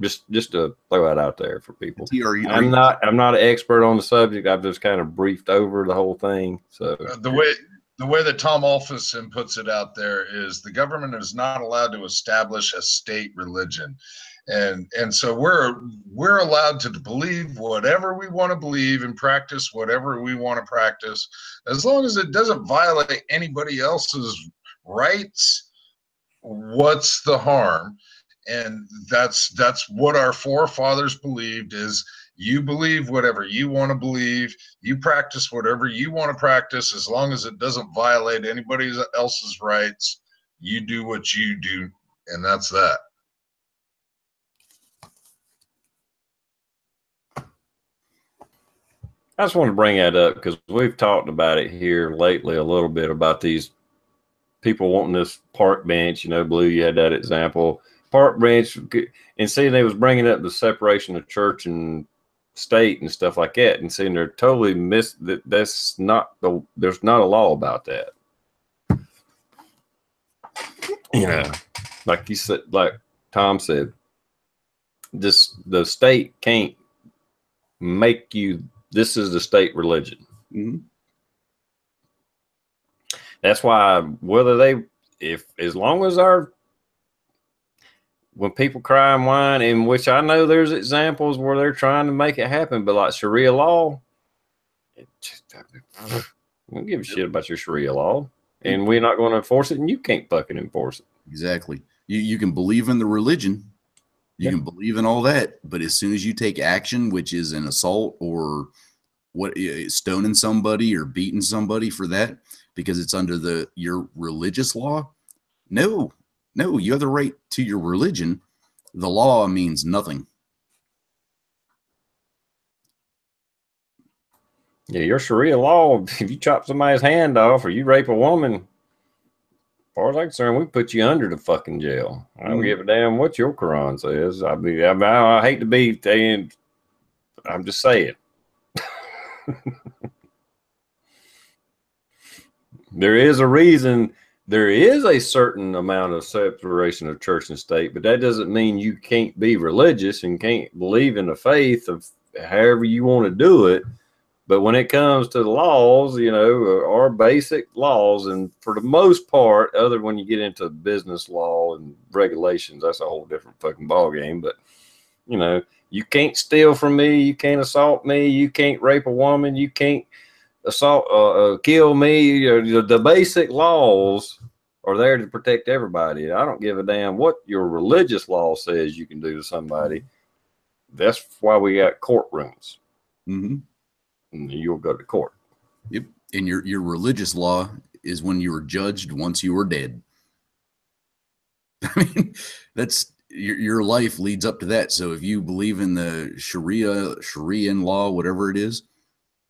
just to throw that out there for people. I'm not an expert on the subject. I've just kind of briefed over the whole thing. So the way that Tom Olfison puts it out there is the government is not allowed to establish a state religion. And so we're allowed to believe whatever we want to believe and practice whatever we want to practice, as long as it doesn't violate anybody else's rights. What's the harm? And that's what our forefathers believed, is you believe whatever you want to believe, you practice whatever you want to practice, as long as it doesn't violate anybody else's rights. You do what you do, and that's that. I just want to bring that up because we've talked about it here lately a little bit about these people wanting this park bench. You know, Blue, you had that example. Park bench, and seeing they was bringing up the separation of church and state and stuff like that, and seeing they're totally missed that. There's not a law about that. You know, like you said, like Tom said, the state can't make you. This is the state religion. Mm-hmm. That's why as long as when people cry and whine, in which I know there's examples where they're trying to make it happen, but like Sharia law, we don't give a shit about your Sharia law, and we're not going to enforce it, and you can't fucking enforce it. Exactly. You can believe in the religion, you can believe in all that, but as soon as you take action, which is an assault or stoning somebody or beating somebody for that, because it's under your religious law, no, you have the right to your religion. The law means nothing. Yeah, your Sharia law, if you chop somebody's hand off or you rape a woman, as far as I'm concerned, we put you under the fucking jail. I don't give a damn what your Quran says. I hate to be saying, I'm just saying. There is a reason. There is a certain amount of separation of church and state, but that doesn't mean you can't be religious and can't believe in the faith of however you want to do it. But when it comes to the laws, you know, our basic laws, and for the most part, other when you get into business law and regulations, that's a whole different fucking ballgame. But, you know, you can't steal from me. You can't assault me. You can't rape a woman. You can't assault, kill me. The basic laws are there to protect everybody. I don't give a damn what your religious law says you can do to somebody. That's why we got courtrooms. Mm-hmm. And you'll go to court. Yep. And your religious law is when you were judged once you were dead. I mean, that's your life leads up to that. So if you believe in the Sharian law, whatever it is,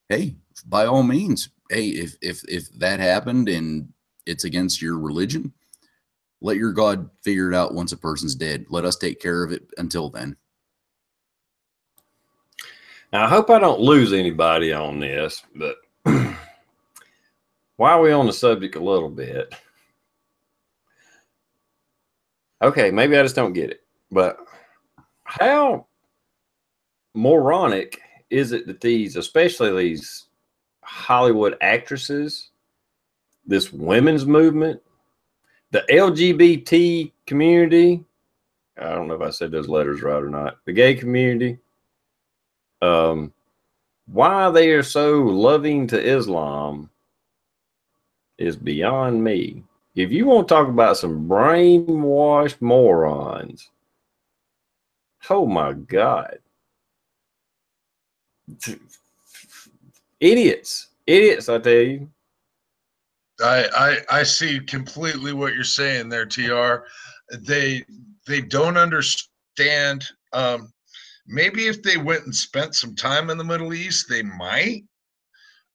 hey, by all means, hey, if that happened and it's against your religion, let your God figure it out once a person's dead. Let us take care of it until then. Now, I hope I don't lose anybody on this, but while we're on the subject a little bit, okay, maybe I just don't get it, but how moronic is it that especially these Hollywood actresses, this women's movement, the LGBT community, I don't know if I said those letters right or not, the gay community, why they are so loving to Islam is beyond me. If you want to talk about some brainwashed morons, oh my God. Idiots, I tell you. I see completely what you're saying there, TR. They don't understand. Maybe if they went and spent some time in the Middle East, they might.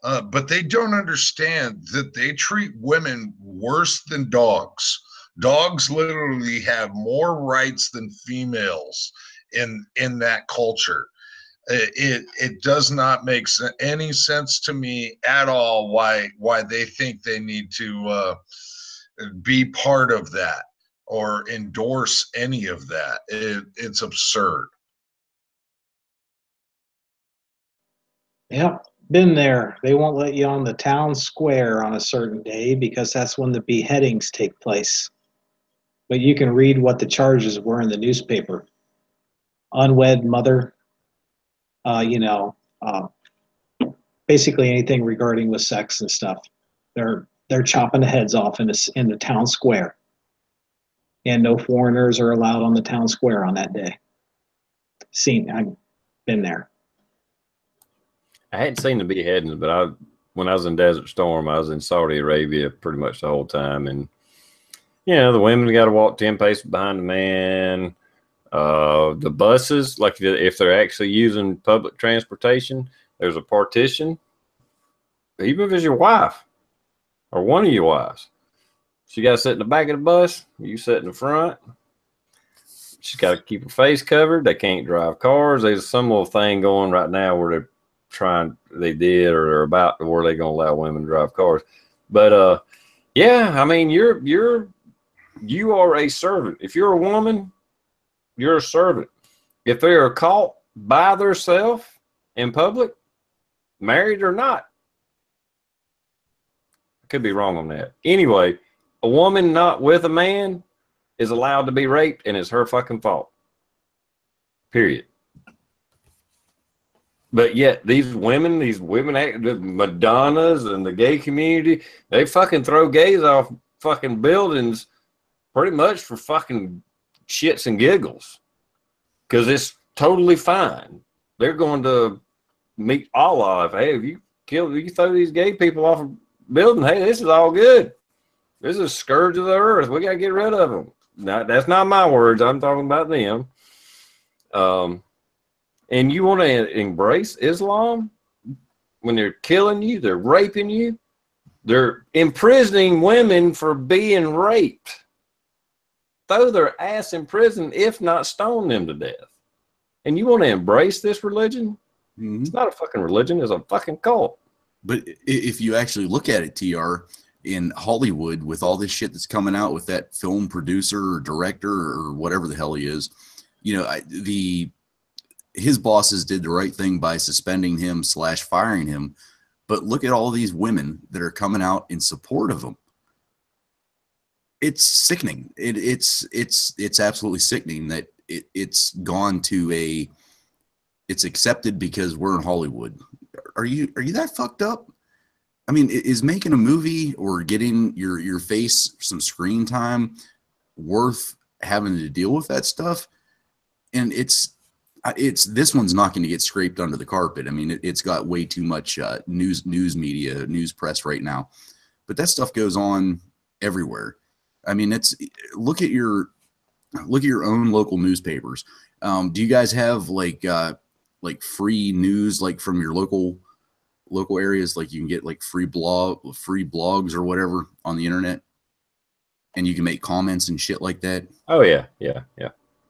But they don't understand that they treat women worse than dogs. Dogs literally have more rights than females in that culture. It does not make any sense to me at all why they think they need to be part of that or endorse any of that. It's absurd. Yep, been there. They won't let you on the town square on a certain day because that's when the beheadings take place. But you can read what the charges were in the newspaper. Unwed mother, you know, basically anything regarding with sex and stuff. They're chopping the heads off in the town square, and no foreigners are allowed on the town square on that day. I've been there. I hadn't seen the beheadings, but when I was in Desert Storm, I was in Saudi Arabia pretty much the whole time, and the women got to walk 10 paces behind the man. The buses, like if they're actually using public transportation, there's a partition. Even if it's your wife or one of your wives, she got to sit in the back of the bus. You sit in the front. She's got to keep her face covered. They can't drive cars. There's some little thing going right now where they did or they're about where they're going to allow women to drive cars. But yeah, I mean, you are a servant. If you're a woman, you're a servant. If they are caught by themselves in public, married or not, I could be wrong on that. Anyway, a woman not with a man is allowed to be raped, and it's her fucking fault. Period. But yet these women, the Madonnas and the gay community, they fucking throw gays off fucking buildings pretty much for fucking shits and giggles. Because it's totally fine. They're going to meet Allah. If, hey, if you throw these gay people off a building, hey, this is all good. This is a scourge of the earth. We got to get rid of them. Now, that's not my words. I'm talking about them. And you want to embrace Islam when they're killing you, they're raping you, they're imprisoning women for being raped. Throw their ass in prison, if not stone them to death. And you want to embrace this religion? Mm-hmm. It's not a fucking religion. It's a fucking cult. But if you actually look at it, TR, in Hollywood, with all this shit that's coming out with that film producer or director or whatever the hell he is, his bosses did the right thing by suspending him / firing him. But look at all these women that are coming out in support of him. It's sickening. It's absolutely sickening that it's gone to it's accepted because we're in Hollywood. Are you that fucked up? I mean, is making a movie or getting your face some screen time worth having to deal with that stuff? And it's this one's not going to get scraped under the carpet. I mean, it's got way too much news media, news press right now, but that stuff goes on everywhere. I mean, look at your own local newspapers. Do you guys have like free news, like from your local areas? Like you can get like free blogs or whatever on the internet, and you can make comments and shit like that. Oh yeah.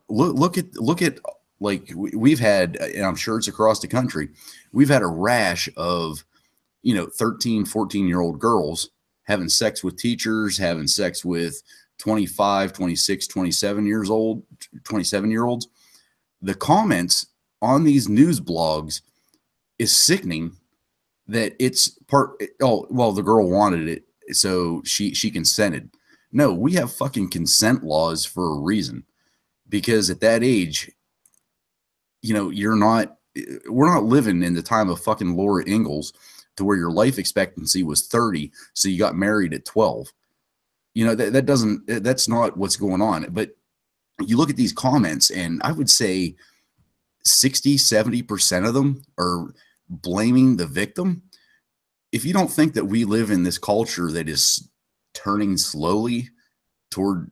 Look at like we've had, and I'm sure it's across the country, we've had a rash of 13, 14-year-old girls having sex with teachers, having sex with 25, 26, 27-year-olds. The comments on these news blogs is sickening that it's the girl wanted it, so she consented. No, we have fucking consent laws for a reason, because at that age, we're not living in the time of fucking Laura Ingalls, to where your life expectancy was 30, so you got married at 12. That's not what's going on. But you look at these comments, and I would say 60-70% of them are blaming the victim. If you don't think that we live in this culture that is turning slowly toward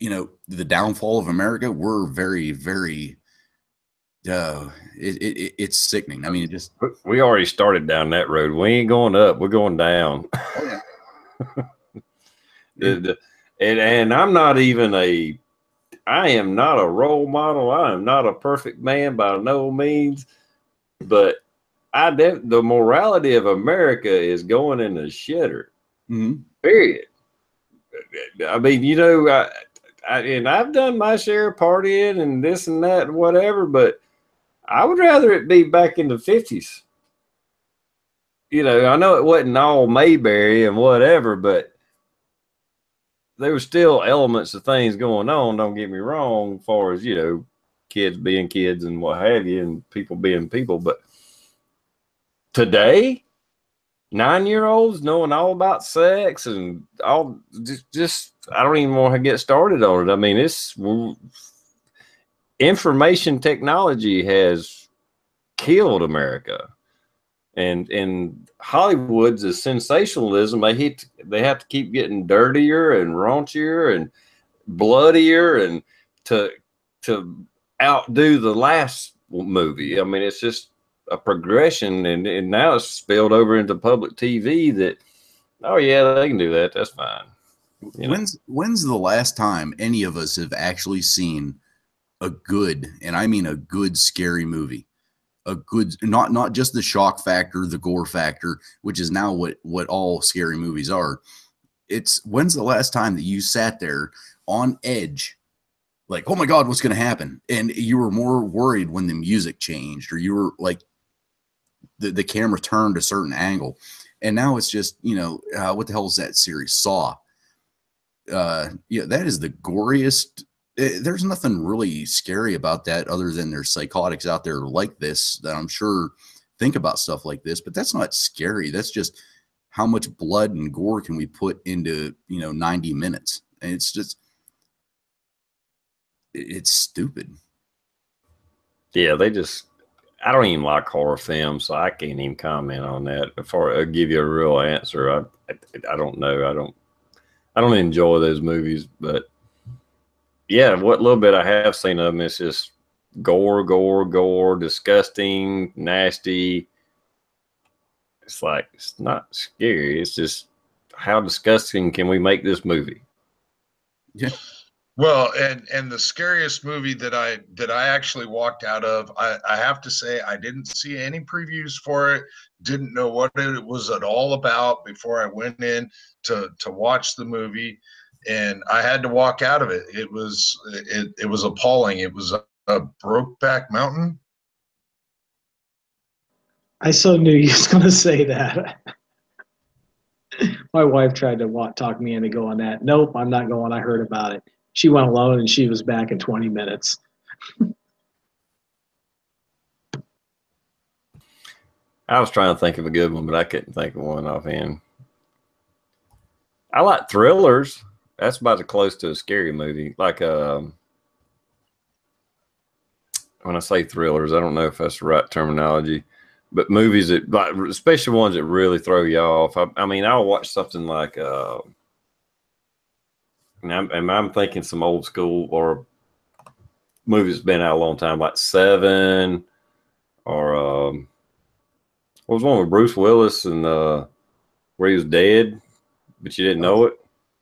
the downfall of America, we're very, very it's sickening. I mean, we already started down that road. We ain't going up, we're going down. Oh, yeah. And I'm not even I am not a role model. I am not a perfect man by no means, but the morality of America is going in the shitter. Mm-hmm. Period. I mean, you know, and I've done my share of partying and this and that and whatever, but I would rather it be back in the 50s. You know, I know it wasn't all Mayberry and whatever, but there were still elements of things going on. Don't get me wrong, as far as, you know, kids being kids and what have you, and people being people. But today, 9-year-olds knowing all about sex and all, just I don't even want to get started on it. I mean, it's information technology has killed America. And Hollywood's a sensationalism. They have to keep getting dirtier and raunchier and bloodier and to outdo the last movie. I mean, it's just a progression, and now it's spilled over into public TV that, oh yeah, they can do that. That's fine. You know? When's the last time any of us have actually seen a good, and I mean a good, scary movie? A good, not just the shock factor, the gore factor, which is now what all scary movies are. It's when's the last time that you sat there on edge, like, oh my God, what's going to happen? And you were more worried when the music changed, or you were like, the camera turned a certain angle. And now it's just, you know, what the hell is that series? Saw. Yeah, that is the goriest. There's nothing really scary about that other than there's psychotics out there like this that I'm sure think about stuff like this, but that's not scary. That's just how much blood and gore can we put into, you know, 90 minutes. And it's just, it's stupid. Yeah, I don't even like horror films, so I can't even comment on that. Before I give you a real answer, I don't know. I don't enjoy those movies, but yeah, what little bit I have seen of them, it's just gore, disgusting, nasty. It's like, it's not scary. It's just, how disgusting can we make this movie? Yeah. Well, and the scariest movie that I actually walked out of, I have to say I didn't see any previews for it, didn't know what it was at all about before I went in to watch the movie, and I had to walk out of it. It was appalling. It was a Brokeback Mountain. I so knew you was going to say that. My wife tried to talk me into going that. Nope, I'm not going. I heard about it. She went alone, and she was back in 20 minutes. I was trying to think of a good one, but I couldn't think of one offhand. I like thrillers. That's about as close to a scary movie. Like, when I say thrillers, I don't know if that's the right terminology, but movies that, like, especially ones that really throw you off. I mean, I'll watch something like, and I'm thinking some old school or movies that's been out a long time, like Seven, or what was one with Bruce Willis and where he was dead, but you didn't know it?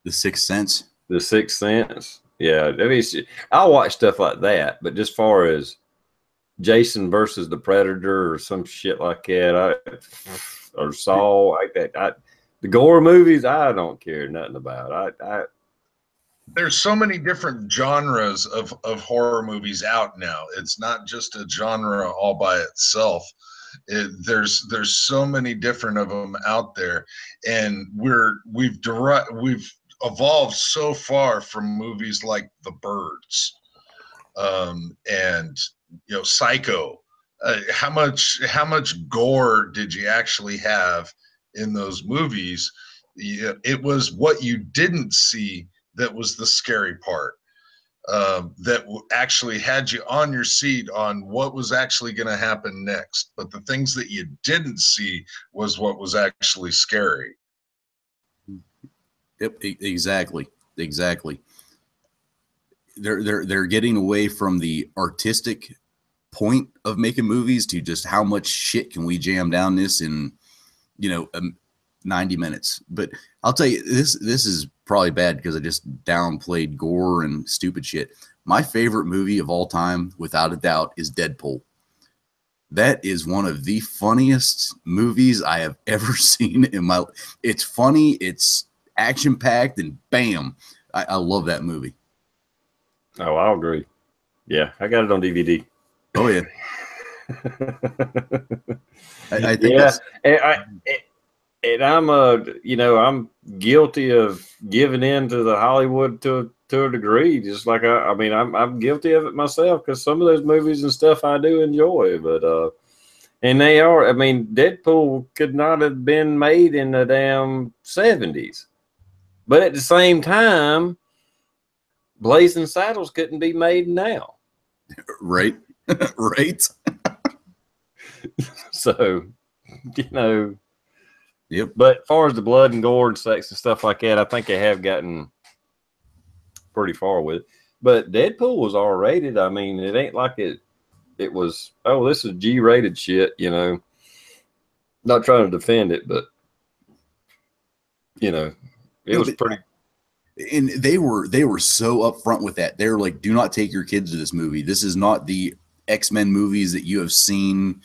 The Sixth Sense. The Sixth Sense. Yeah, I mean, I'll watch stuff like that, but just far as Jason versus the Predator or some shit like that, or Saw, like that, the gore movies, I don't care nothing about. There's so many different genres of horror movies out now. It's not just a genre all by itself. There's so many different of them out there, and we've evolved so far from movies like The Birds, and you know, Psycho. How much gore did you actually have in those movies? It was what you didn't see that was the scary part, that actually had you on your seat on what was actually going to happen next. But the things that you didn't see was what was actually scary. Yep, exactly. They're getting away from the artistic point of making movies to just how much shit can we jam down this in, you know, 90 minutes. But I'll tell you, this is probably bad because I just downplayed gore and stupid shit. My favorite movie of all time, without a doubt, is Deadpool. That is one of the funniest movies I have ever seen in my life. It's funny, it's action-packed, and bam. I love that movie. Oh, I'll agree. Yeah, I got it on DVD. Oh, yeah. I think Yeah, that's... and I'm I'm guilty of giving in to the Hollywood to a degree. Just like I'm guilty of it myself because some of those movies and stuff I do enjoy, but and they are. I mean, Deadpool could not have been made in the damn 70s, but at the same time, Blazing Saddles couldn't be made now. Right. Right. So, Yep. But as far as the blood and gore and sex and stuff like that, I think they have gotten pretty far with it. But Deadpool was R-rated. I mean, it ain't like it was, oh, this is G-rated shit, Not trying to defend it, but, it was pretty. And they were so upfront with that. They're like, do not take your kids to this movie. This is not the X-Men movies that you have seen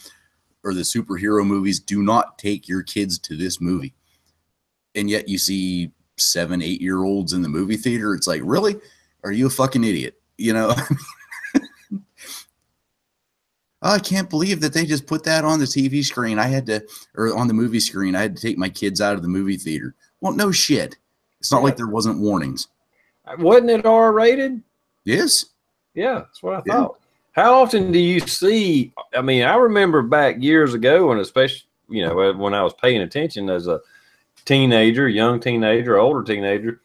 or the superhero movies. Do not take your kids to this movie. And yet you see 7-8-year-olds in the movie theater. It's like, really? Are you a fucking idiot? I can't believe that they just put that on the TV screen. Or on the movie screen. I had to take my kids out of the movie theater. Well, no shit. It's not like there wasn't warnings. Wasn't it R-rated? Yes. Yeah, that's what I thought. How often do you see? I mean, I remember back years ago, and especially, when I was paying attention as a teenager, young teenager, older teenager,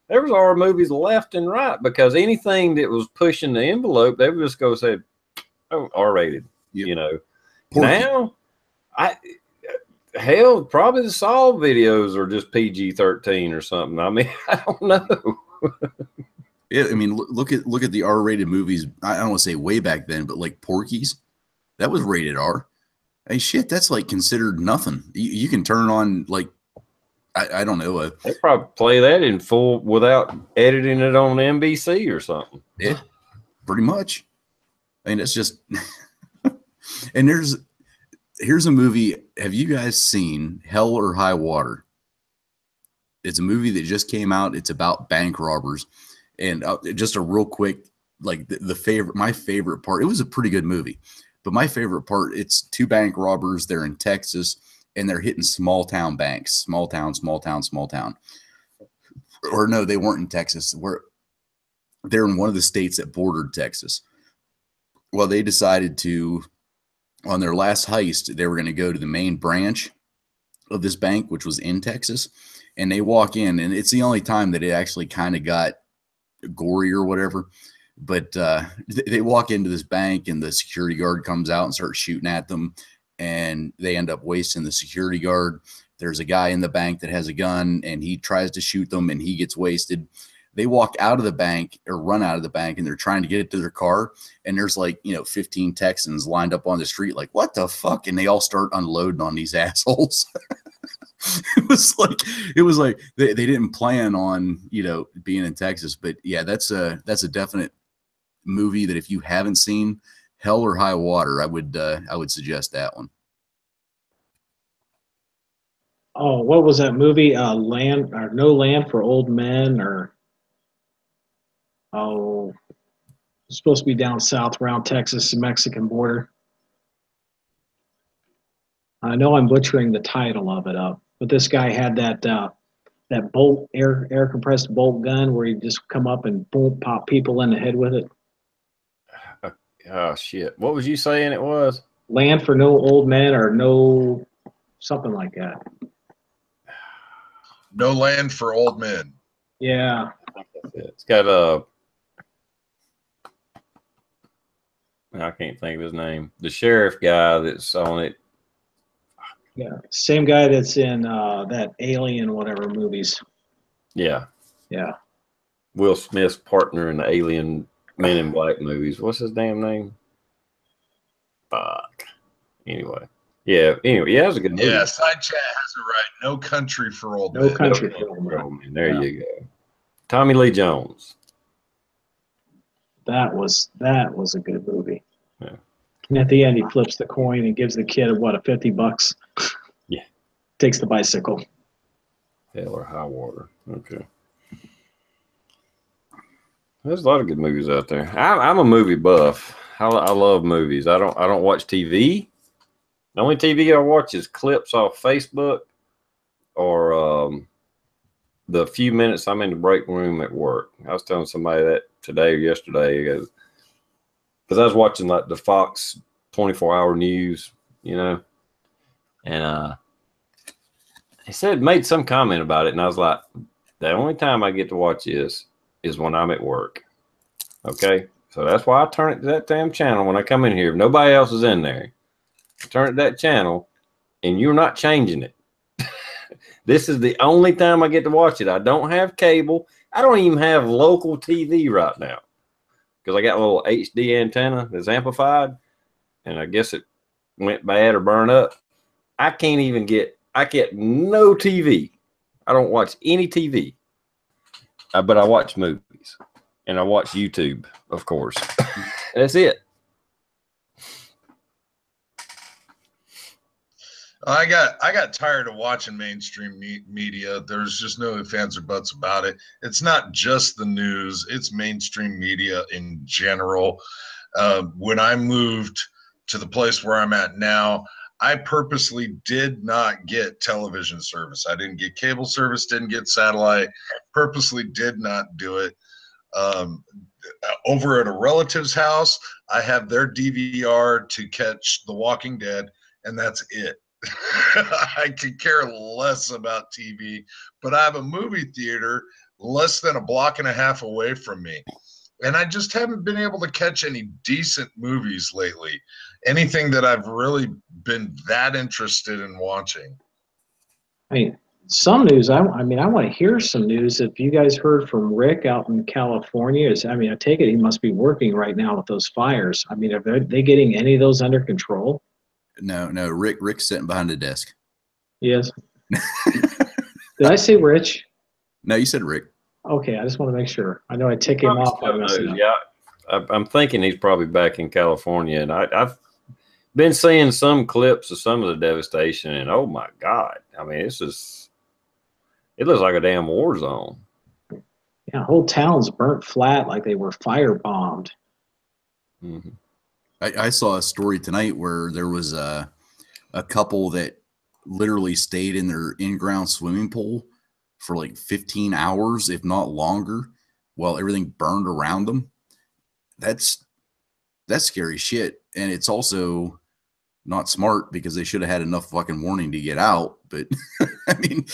there was R movies left and right because anything that was pushing the envelope, they would just go say, "Oh, R-rated." Yep. Now, hell, probably the Saw videos are just PG-13 or something. I mean, I don't know. Yeah, I mean, look at the R-rated movies. I don't want to say way back then, but like Porky's, that was rated R. Hey, shit, that's like considered nothing. You can turn on like, I don't know. They probably play that in full without editing it on NBC or something. Yeah, pretty much. I mean, it's just, and here's a movie. Have you guys seen Hell or High Water? It's a movie that just came out. It's about bank robbers. And just a real quick, like my favorite part, it was a pretty good movie, but my favorite part, it's two bank robbers. They're in Texas and they're hitting small town banks, small town. Or no, they weren't in Texas. They're in one of the states that bordered Texas. Well, they decided to, on their last heist, they were going to go to the main branch of this bank, which was in Texas. And they walk in, and it's the only time that it actually kind of got gory or whatever. But they walk into this bank, and the security guard comes out and starts shooting at them, and they end up wasting the security guard. There's a guy in the bank that has a gun, and he tries to shoot them, and he gets wasted. They walk out of the bank or run out of the bank, and they're trying to get it to their car. And there's 15 Texans lined up on the street. Like, what the fuck? And they all start unloading on these assholes. It was like they didn't plan on, being in Texas, but yeah, that's a definite movie that if you haven't seen, Hell or High Water, I would suggest that one. Oh, what was that movie? Land or No Land for Old Men, or it's supposed to be down south around Texas and Mexican border. I know I'm butchering the title of it up, but this guy had that bolt air compressed bolt gun where he just come up and boom, pop people in the head with it. Oh shit! What was you saying? It was Land for No Old Men, or no something like that. No Land for Old Men. Yeah. It's got I can't think of his name. The sheriff guy that's on it. Yeah, same guy that's in that Alien whatever movies. Yeah. Yeah. Will Smith's partner in the Alien Men in Black movies. What's his damn name? Fuck. Anyway. Yeah, it was a good movie. Yeah, Side Chat has it right. No Country for Old Men. No Country for Old Men. There you go. Tommy Lee Jones. That was a good movie. Yeah. And at the end, he flips the coin and gives the kid a $50. Yeah. Takes the bicycle. Hell or High Water. Okay. There's a lot of good movies out there. I'm a movie buff. I love movies. I don't watch TV. The only TV I watch is clips off Facebook or the few minutes I'm in the break room at work. I was telling somebody that today or yesterday because I was watching like the Fox 24-hour news, you know, and he made some comment about it, and I was like, the only time I get to watch this is when I'm at work. Okay, so that's why I turn it to that damn channel when I come in here. If nobody else is in there, I turn it to that channel, and you're not changing it. This is the only time I get to watch it. I don't have cable. I don't even have local TV right now because I got a little HD antenna that's amplified, and I guess it went bad or burned up. I get no TV. I don't watch any TV, but I watch movies, and I watch YouTube, of course. That's it. I got tired of watching mainstream media. There's just no ifs, ands, or buts about it. It's not just the news; it's mainstream media in general. When I moved to the place where I'm at now, I purposely did not get television service. I didn't get cable service, didn't get satellite. Purposely did not do it. Over at a relative's house, I have their DVR to catch The Walking Dead, and that's it. I could care less about TV, but I have a movie theater less than a block and a half away from me. And I just haven't been able to catch any decent movies lately. Anything that I've really been that interested in watching. I mean, some news. I want to hear some news. If you guys heard from Rick out in California, I take it he must be working right now with those fires. I mean, are they getting any of those under control? No. Rick's sitting behind the desk. Yes. Did I say Rich? No, you said Rick. Okay, I just want to make sure. I know I tick him off. Yeah, I'm thinking he's probably back in California, and I've been seeing some clips of some of the devastation, and oh my God, I mean, it looks like a damn war zone. Yeah, whole towns burnt flat like they were firebombed. Mm-hmm. I saw a story tonight where there was a couple that literally stayed in their in-ground swimming pool for like 15 hours, if not longer, while everything burned around them. That's scary shit. And it's also not smart because they should have had enough fucking warning to get out. But I mean,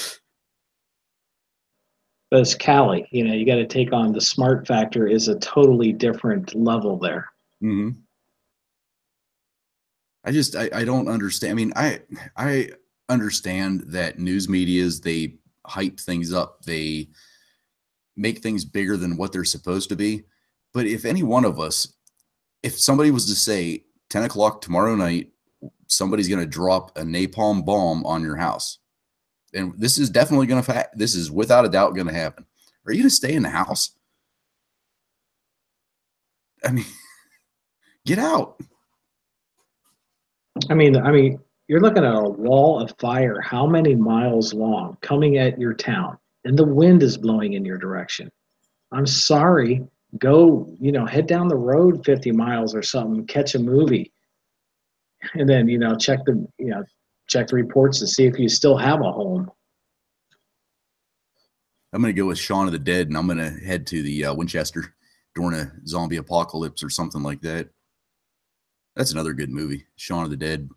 but it's Cali, you got to take on the smart factor is a totally different level there. Mm-hmm. I don't understand. I mean, I understand that news medias, they hype things up. They make things bigger than what they're supposed to be. But if any one of us, if somebody was to say 10 o'clock tomorrow night, somebody's going to drop a napalm bomb on your house, and this is definitely going to, this is without a doubt going to happen. Are you going to stay in the house? I mean, get out. I mean, you're looking at a wall of fire, how many miles long, coming at your town, and the wind is blowing in your direction. I'm sorry, go, head down the road 50 miles or something, catch a movie, and then, check the reports to see if you still have a home. I'm going to go with Shaun of the Dead, and I'm going to head to the Winchester during a zombie apocalypse or something like that. That's another good movie, Shaun of the Dead.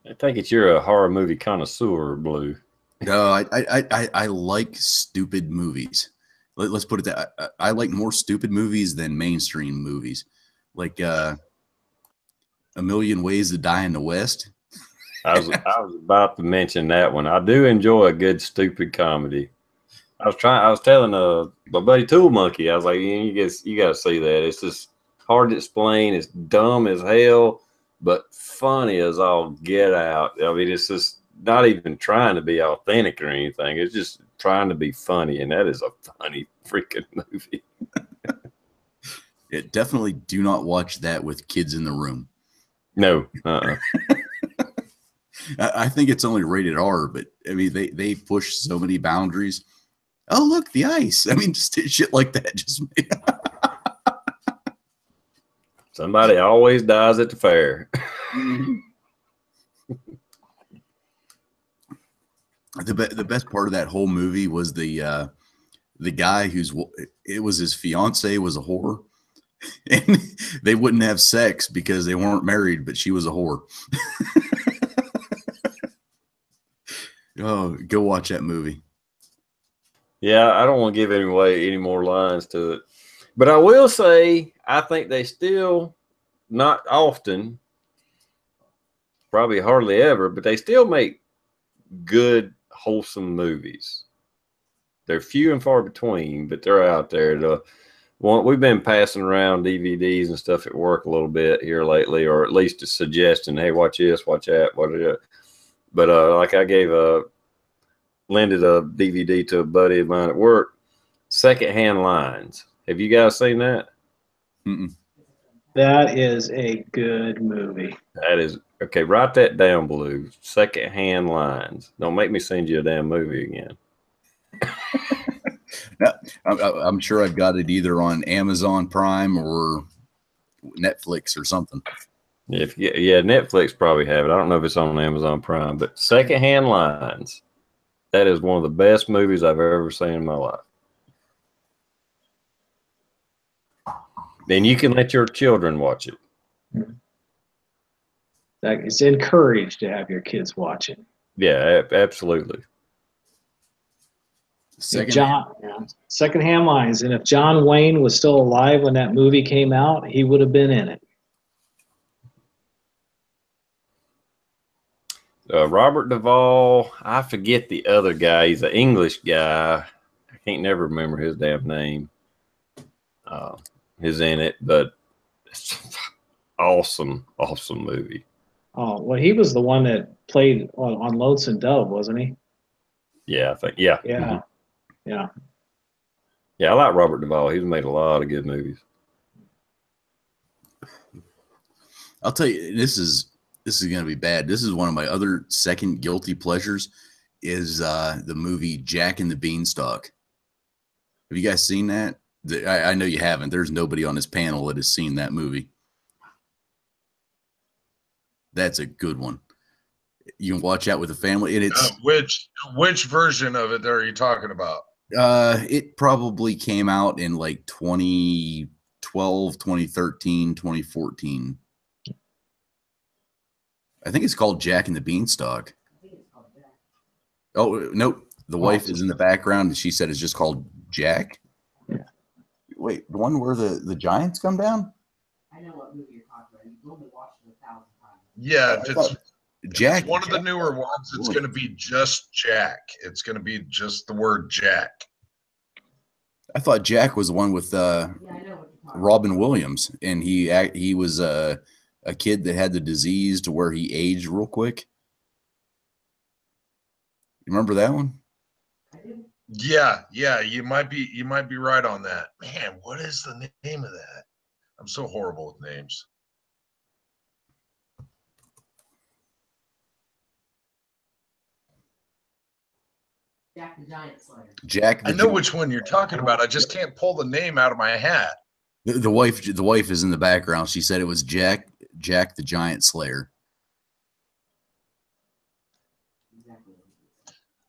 I think you're a horror movie connoisseur, Blue. No, I like stupid movies. Let's put it that I like more stupid movies than mainstream movies. Like A Million Ways to Die in the West. I was about to mention that one. I do enjoy a good stupid comedy. I was telling my buddy Tool Monkey, I was like, you got to see that. It's just hard to explain. It's dumb as hell, but funny as all get out. I mean, it's just not even trying to be authentic or anything. It's just trying to be funny, and that is a funny freaking movie. Definitely do not watch that with kids in the room. No. I think it's only rated R, but I mean, they push so many boundaries. Oh, look, the ice. I mean, just shit like that. Just Somebody always dies at the fair. The best part of that whole movie was the guy it was his fiance was a whore, and they wouldn't have sex because they weren't married, but she was a whore. Oh, go watch that movie. Yeah, I don't want to give any more lines to it, but I will say I think they still, not often, probably hardly ever, but they still make good, wholesome movies. They're few and far between, but they're out there. We've been passing around DVDs and stuff at work a little bit here lately, or at least a suggestion, hey, watch this, watch that, watch it. But like I lended a DVD to a buddy of mine at work, Secondhand Lines. Have you guys seen that? Mm-mm. That is a good movie. That is okay. Write that down, Blue. Secondhand Lines. Don't make me send you a damn movie again. I'm sure I've got it either on Amazon Prime or Netflix or something. Yeah, Netflix probably have it. I don't know if it's on Amazon Prime, but Secondhand Lines. That is one of the best movies I've ever seen in my life. Then you can let your children watch it. It's encouraged to have your kids watch it. Yeah, absolutely. Secondhand Lines. And if John Wayne was still alive when that movie came out, he would have been in it. Robert Duvall. I forget the other guy. He's an English guy. I can't never remember his damn name. Is in it, but it's awesome movie. Oh, well, he was the one that played on Lonesome Dove, wasn't he? Yeah, I think. Yeah. Yeah. Mm-hmm. Yeah. Yeah, I like Robert Duvall. He's made a lot of good movies. I'll tell you, this is going to be bad. This is one of my other second guilty pleasures is the movie Jack and the Beanstalk. Have you guys seen that? I know you haven't. There's nobody on this panel that has seen that movie. That's a good one. You can watch out with the family. And it's which version of it are you talking about? It probably came out in like 2012, 2013, 2014. I think it's called Jack and the Beanstalk. Oh, nope. The wife is in the background, and she said it's just called Jack. Yeah. Wait, the one where the giants come down? I know what movie you're talking about. You've only watched it 1,000 times. Yeah, Jack. It's one of the newer ones. It's going to be just Jack. It's going to be just the word Jack. I thought Jack was the one with Robin Williams, and he was a kid that had the disease to where he aged real quick. You remember that one? Yeah, you might be right on that. Man, what is the name of that? I'm so horrible with names. Jack the Giant Slayer. I know which one you're talking about. I just can't pull the name out of my hat. The wife is in the background. She said it was Jack the Giant Slayer.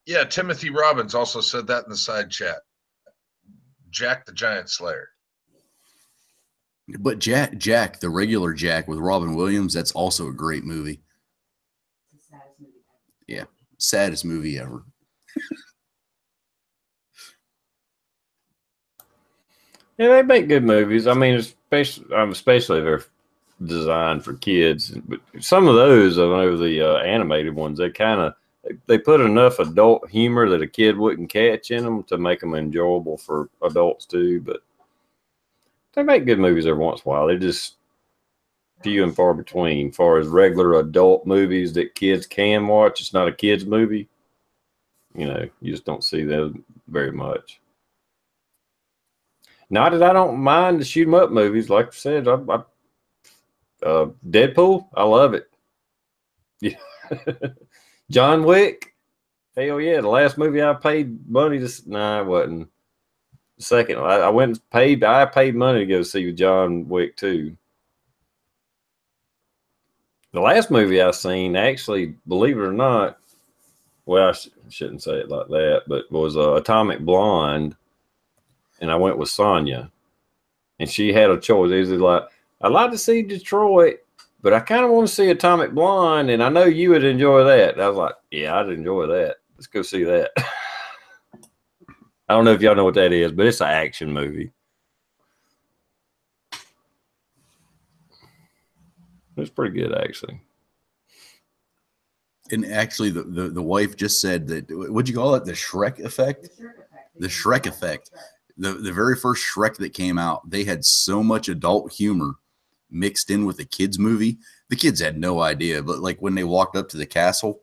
Yeah, Timothy Robbins also said that in the side chat. Jack the Giant Slayer. But Jack, the regular Jack with Robin Williams, that's also a great movie. It's the saddest movie ever. Yeah, saddest movie ever. Yeah, they make good movies. I mean, especially they're designed for kids. But some of those, I know the animated ones, they put enough adult humor that a kid wouldn't catch in them to make them enjoyable for adults too. But they make good movies every once in a while. They're just few and far between. As far as regular adult movies that kids can watch, it's not a kids movie. You know, you just don't see them very much. Not that I don't mind the shoot 'em up movies. Like I said, Deadpool, I love it. Yeah. John Wick, hell yeah. The last movie I paid money to, nah, it wasn't. Second, I went and I paid money to go see John Wick 2. The last movie I seen, actually, believe it or not, well, I shouldn't say it like that, but was Atomic Blonde, and I went with Sonya, and she had a choice. It was like, I'd like to see Detroit, but I kind of want to see Atomic Blonde, and I know you would enjoy that. And I was like, yeah, I'd enjoy that. Let's go see that. I don't know if y'all know what that is, but it's an action movie. It's pretty good, actually. And actually, the wife just said that, what'd you call it? The Shrek effect? The Shrek effect. The very first Shrek that came out, they had so much adult humor mixed in with a kids movie. The kids had no idea, but like when they walked up to the castle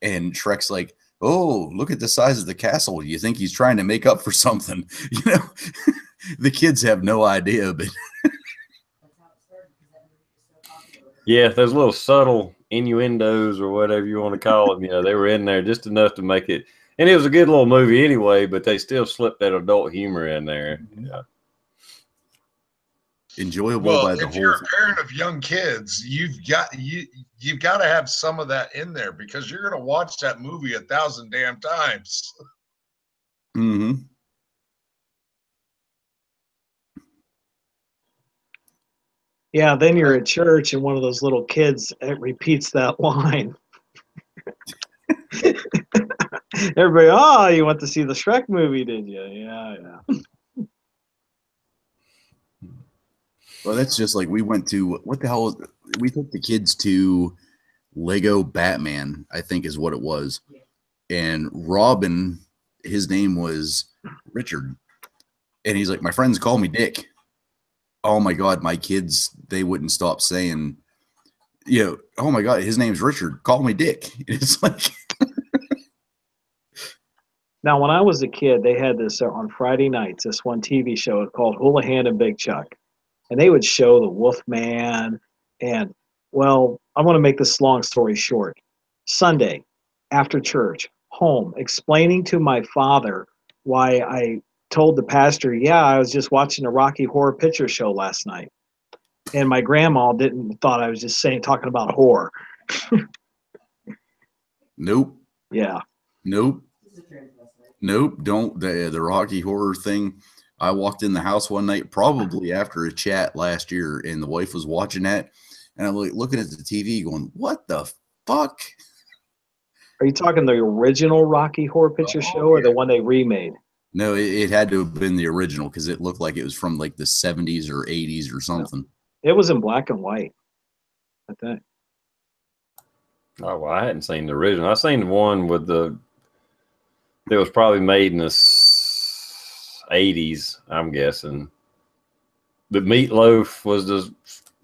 and Shrek's like, oh, look at the size of the castle. You think he's trying to make up for something? You know, the kids have no idea, but yeah, those little subtle innuendos or whatever you want to call them, you know, they were in there just enough to make it. And it was a good little movie anyway, but they still slipped that adult humor in there. Yeah. Enjoyable by the if whole you're thing. a parent of young kids, you've got to have some of that in there because you're going to watch that movie 1,000 damn times. Mm-hmm. Yeah, then you're at church and one of those little kids repeats that line. Everybody, oh, you went to see the Shrek movie, did you? Yeah, yeah. Well, that's just like we went to, what the hell? We took the kids to Lego Batman, I think is what it was. And Robin, his name was Richard. And he's like, my friends call me Dick. Oh my God, my kids, they wouldn't stop saying, you know, oh my God, his name's Richard. Call me Dick. It's like. Now, when I was a kid, they had this on Friday nights, this one TV show called Houlihan and Big Chuck. And they would show the Wolfman. And, well, I want to make this long story short. Sunday, after church, home, explaining to my father why I told the pastor, yeah, I was just watching a Rocky Horror Picture Show last night. And my grandma thought I was just talking about horror. Nope. Yeah. Nope. Nope. Don't. The Rocky Horror thing. I walked in the house one night, probably after a chat last year, and the wife was watching that. And I'm like looking at the TV going, what the fuck? Are you talking the original Rocky Horror Picture Show or the one they remade? No, it had to have been the original because it looked like it was from like the 70s or 80s or something. No. It was in black and white, I think. Oh, well, I hadn't seen the original. I seen the one with that was probably made in the 80s, I'm guessing. The Meatloaf was the,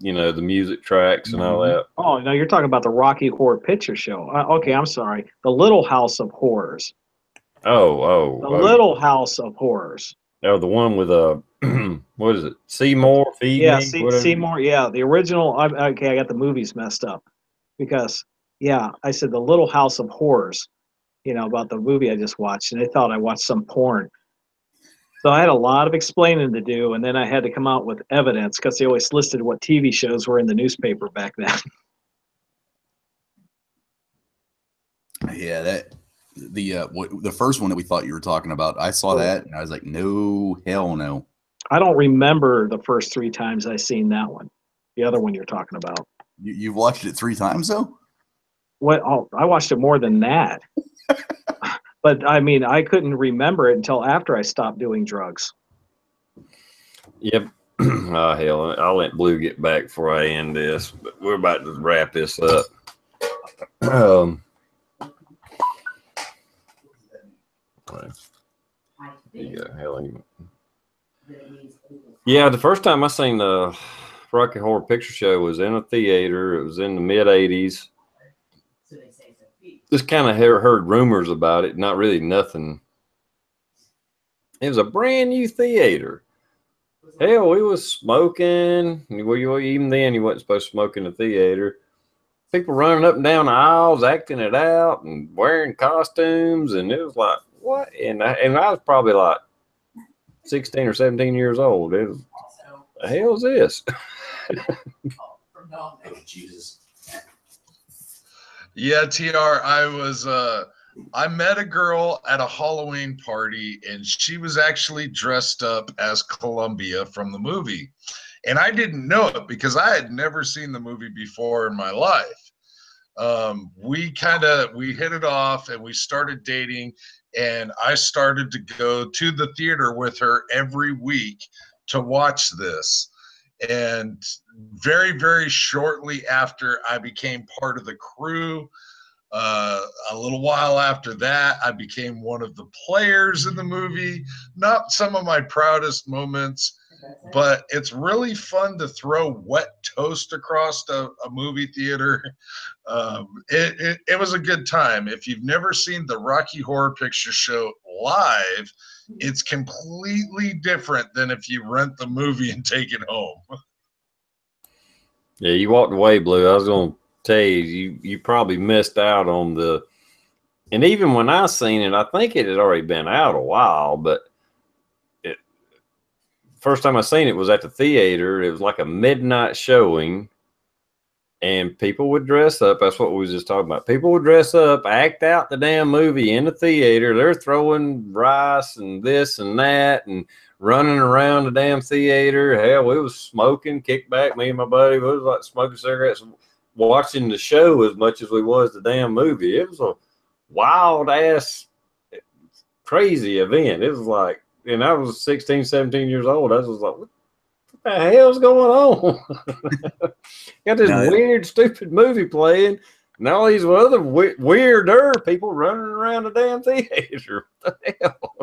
you know, the music tracks and all that. Oh, no, you're talking about the Rocky Horror Picture Show. Okay, I'm sorry. The Little House of Horrors. The Little House of Horrors. Oh, the one with what is it? Seymour, Feed yeah, Me? Seymour. Yeah, the original. Okay, I got the movies messed up because I said the Little House of Horrors. You know about the movie I just watched, and they thought I watched some porn. So I had a lot of explaining to do, and then I had to come out with evidence because they always listed what TV shows were in the newspaper back then. Yeah, the first one that we thought you were talking about, I saw that and I was like, no, hell no. I don't remember the first 3 times I seen that one. The other one you're talking about. You've watched it 3 times though? What? Oh, I watched it more than that. But I mean, I couldn't remember it until after I stopped doing drugs. Yep. Oh, hell, I'll let Blue get back before I end this, but we're about to wrap this up. There you go. Hell, yeah, the first time I seen Rocky Horror Picture Show was in a theater. It was in the mid '80s. So they say so. Just kind of heard rumors about it. Not really nothing. It was a brand new theater. Hell, we was smoking. Well, even then, you wasn't supposed to smoke in the theater. People running up and down the aisles, acting it out, and wearing costumes, and it was like, what? And I was probably like 16 or 17 years old. It was, the hell's this? Oh, Jesus. Yeah, TR, I met a girl at a Halloween party, and she was actually dressed up as Columbia from the movie. And I didn't know it because I had never seen the movie before in my life. We hit it off and we started dating, and I started to go to the theater with her every week to watch this. And very, very shortly after I became part of the crew, a little while after that, I became one of the players in the movie. Not some of my proudest moments, but it's really fun to throw wet toast across a movie theater. It was a good time. If you've never seen the Rocky Horror Picture Show live, it's completely different than if you rent the movie and take it home. Yeah, you walked away, Blue. I was going to tell you probably missed out on the, and even when I seen it, I think it had already been out a while, but first time I seen it was at the theater. It was like a midnight showing, and people would dress up. That's what we was just talking about. People would dress up, act out the damn movie in the theater. They're throwing rice and this and that and running around the damn theater. Hell, we was smoking, kick back. Me and my buddy, we was like smoking cigarettes, watching the show as much as we was the damn movie. It was a wild ass, crazy event. It was like, and I was 16, 17 years old. I was like, what the hell's going on? Got this weird, stupid movie playing, and all these other weirder people running around the damn theater. What the hell?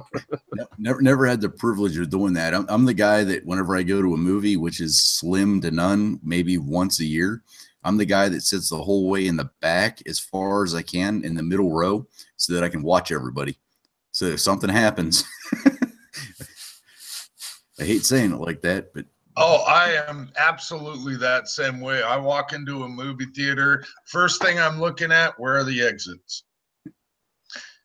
Never had the privilege of doing that. I'm the guy that whenever I go to a movie, which is slim to none, maybe once a year, I'm the guy that sits the whole way in the back as far as I can in the middle row so that I can watch everybody. So if something happens, I hate saying it like that, but oh, I am absolutely that same way. I walk into a movie theater, first thing I'm looking at, where are the exits?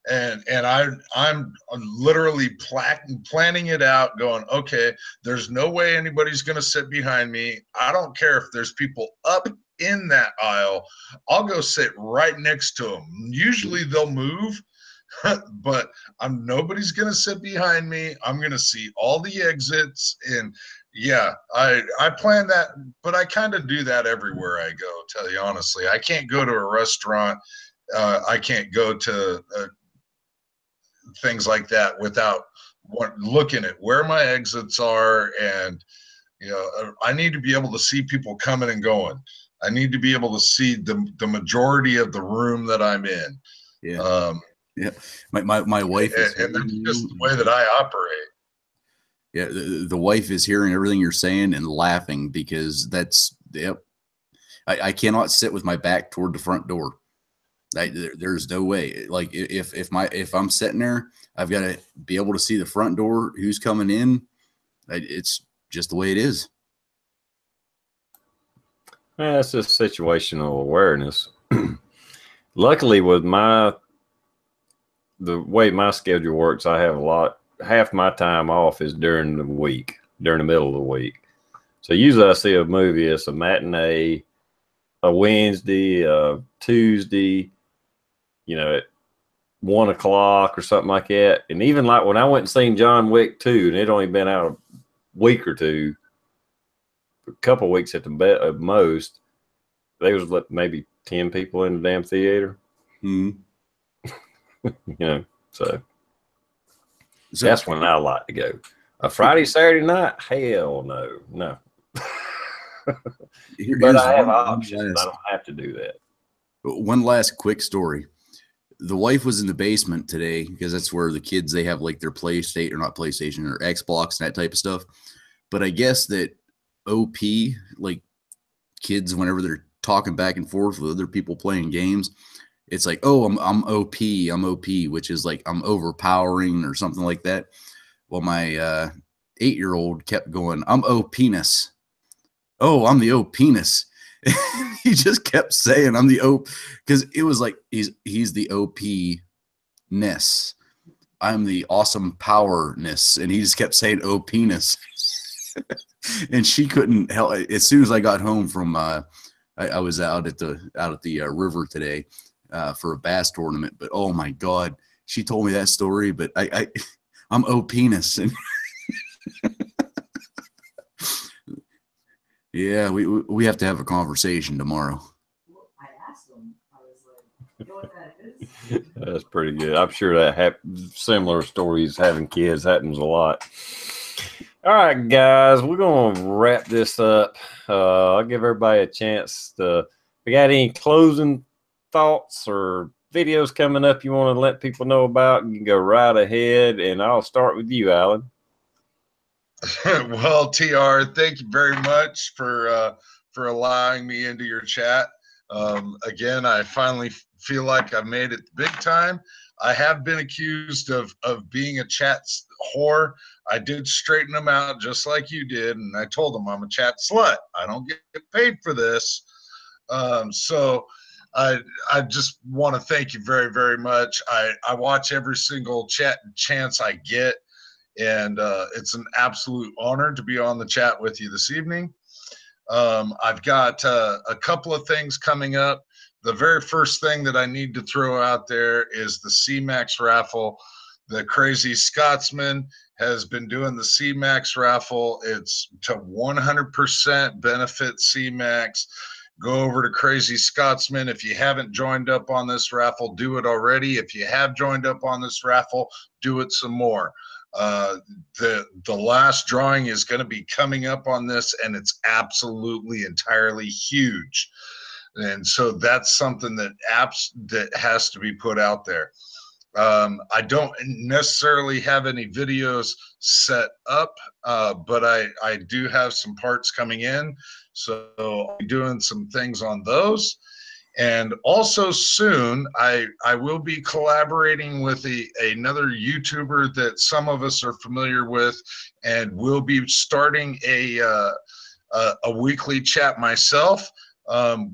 And I'm literally planning it out, going, okay, there's no way anybody's going to sit behind me. I don't care if there's people up in that aisle. I'll go sit right next to them. Usually they'll move, but nobody's going to sit behind me. I'm going to see all the exits. And yeah, I plan that, but I kind of do that everywhere I go, tell you honestly. I can't go to a restaurant. I can't go to things like that without looking at where my exits are. And, I need to be able to see people coming and going. I need to be able to see the majority of the room that I'm in. Yeah. Yeah. My wife is and that's just the way that I operate. Yeah. The wife is hearing everything you're saying and laughing because I cannot sit with my back toward the front door. There's no way. Like if I'm sitting there, I've got to be able to see the front door, who's coming in. It's just the way it is. Yeah, it's just situational awareness. Luckily, with the way my schedule works, I have half my time off is during the week, during the middle of the week. So usually I see a movie, it's a matinee, a Wednesday, a Tuesday, at 1 o'clock or something like that. And even like when I went and seen John Wick 2, and it only been out a week or two, a couple of weeks at the most, there was maybe 10 people in the damn theater. So that's when I like to go. A Friday, Saturday night? Hell no. But I have options. I don't have to do that. One last quick story. The wife was in the basement today because that's where the kids, they have like their PlayStation or Xbox and that type of stuff. But I guess that OP, like kids whenever they're talking back and forth with other people playing games. It's like, oh, I'm OP, I'm OP, which is like I'm overpowering or something like that. Well, my 8-year-old kept going, I'm O-penis. Oh, I'm the O-penis. He just kept saying I'm the O, because it was like he's the OP-ness. I'm the awesome power-ness. And he just kept saying O-penis. And she couldn't help. As soon as I got home from I was out at the river today for a bass tournament, but oh my God, she told me that story, but I'm O-penis. And yeah, we have to have a conversation tomorrow. I asked him, I was like, you know what that is? That's pretty good. I'm sure that similar stories having kids happens a lot. All right, guys, we're going to wrap this up. I'll give everybody a chance to, if you got any closing thoughts or videos coming up you want to let people know about, you can go right ahead, and I'll start with you, Alan. Well, TR, thank you very much for allowing me into your chat. Again, I finally feel like I made it big time. I have been accused of being a chat whore. I did straighten them out just like you did, and I told them I'm a chat slut. I don't get paid for this. So I just want to thank you very, very much. I watch every single chat chance I get, and it's an absolute honor to be on the chat with you this evening. I've got a couple of things coming up. The very first thing that I need to throw out there is the C-Max raffle. The Crazy Scotsman has been doing the C-Max raffle. It's to 100% benefit C-Max. Go over to Crazy Scotsman. If you haven't joined up on this raffle, do it already. If you have joined up on this raffle, do it some more. The last drawing is going to be coming up on this, and it's absolutely entirely huge. And so that's something that has to be put out there. I don't necessarily have any videos set up, but I do have some parts coming in. So I'll be doing some things on those. And also soon, I will be collaborating with another YouTuber that some of us are familiar with, and we'll be starting a weekly chat myself.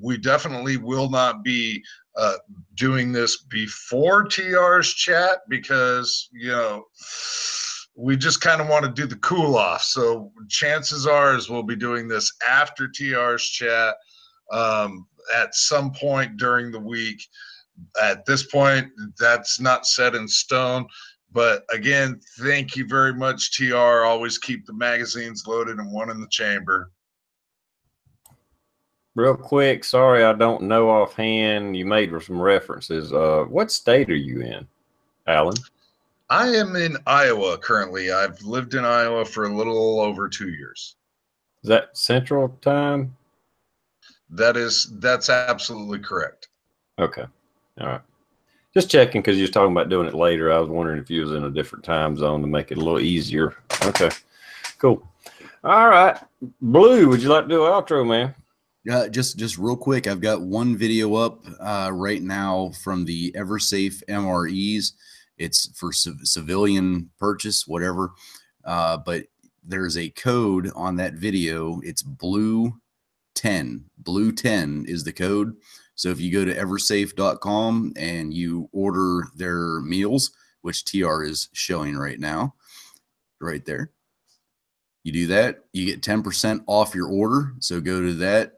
We definitely will not be doing this before TR's chat because, you know, we just kind of want to do the cool off. So chances are is we'll be doing this after TR's chat at some point during the week. At this point, that's not set in stone. But again, thank you very much, TR. Always keep the magazines loaded and one in the chamber. Real quick, sorry I don't know offhand. You made some references. What state are you in, Alan? I am in Iowa currently. I've lived in Iowa for a little over 2 years. Is that Central Time? That's absolutely correct. Okay. All right. Just checking because you was talking about doing it later. I was wondering if you was in a different time zone to make it a little easier. Okay. Cool. All right. Blue, would you like to do an outro, man? Just real quick, I've got one video up right now from the EverSafe MREs. It's for civilian purchase, whatever. But there's a code on that video. It's blue10. Blue10 is the code. So if you go to eversafe.com and you order their meals, which TR is showing right now, right there. You do that, you get 10% off your order. So go to that.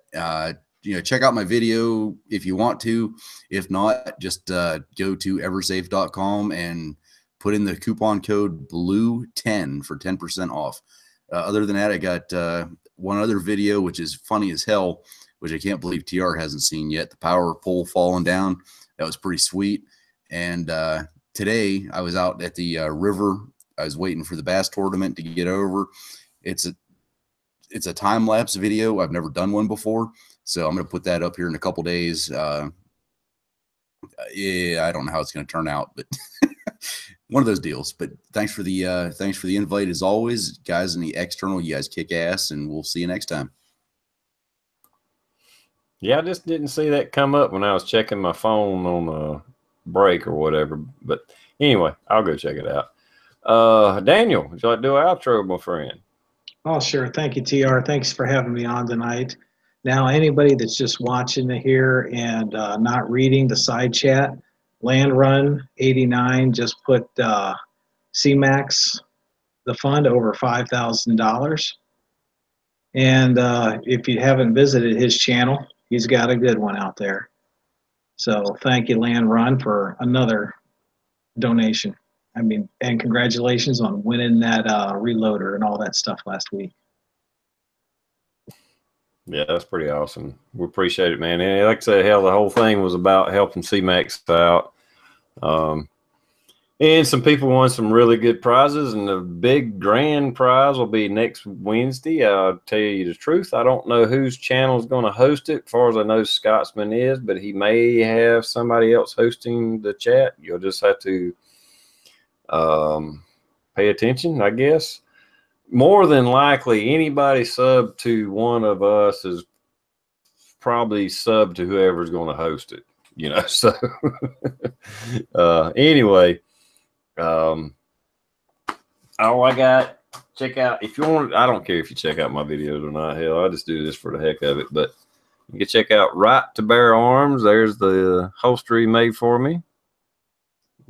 Check out my video if you want to. If not, just go to eversafe.com and put in the coupon code BLUE10 for 10% off. Other than that, I got one other video, which is funny as hell, which I can't believe TR hasn't seen yet. The power pole falling down. That was pretty sweet. And today I was out at the river. I was waiting for the bass tournament to get over. It's a time-lapse video. I've never done one before, so I'm going to put that up here in a couple days. Yeah, I don't know how it's going to turn out, but one of those deals. But thanks for the invite as always, guys. In the external, you guys kick ass, and we'll see you next time. Yeah, I just didn't see that come up when I was checking my phone on a break or whatever. But anyway, I'll go check it out. Daniel, would you like to do an outro, my friend? Oh, sure. Thank you, TR. Thanks for having me on tonight. Now, anybody that's just watching here and not reading the side chat, Land Run 89 just put CMAX, the fund, over $5,000. And if you haven't visited his channel, he's got a good one out there. So thank you, Land Run, for another donation. I mean, and congratulations on winning that reloader and all that stuff last week. Yeah, that's pretty awesome. We appreciate it, man. And like I said, hell, the whole thing was about helping C-Max out. And some people won some really good prizes, and the big grand prize will be next Wednesday. I'll tell you the truth, I don't know whose channel is going to host it. As far as I know, Scotsman is, but he may have somebody else hosting the chat. You'll just have to pay attention, I guess. More than likely, anybody sub to one of us is probably sub to whoever's going to host it, you know. So anyway, all I got, check out, if you want, I don't care if you check out my videos or not, hell, I just do this for the heck of it. But you can check out Right to Bear Arms. There's the holster he made for me.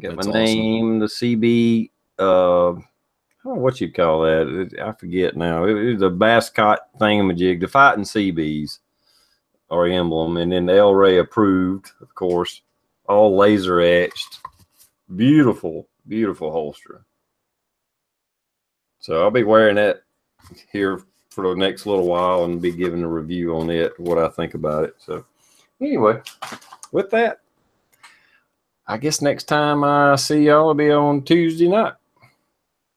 Got That's my name, the CB, I don't know what you call that. I forget now. It was a mascot thingamajig, the Fighting CBs or emblem, and then the El Rey approved, of course, all laser etched. Beautiful, beautiful holster. So I'll be wearing that here for the next little while and be giving a review on it, what I think about it. So anyway, with that, I guess next time I see y'all will be on Tuesday night.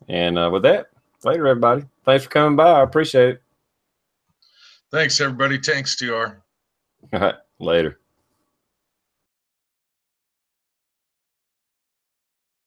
And with that, later, everybody. Thanks for coming by. I appreciate it. Thanks, everybody. Thanks, TR. All right, later.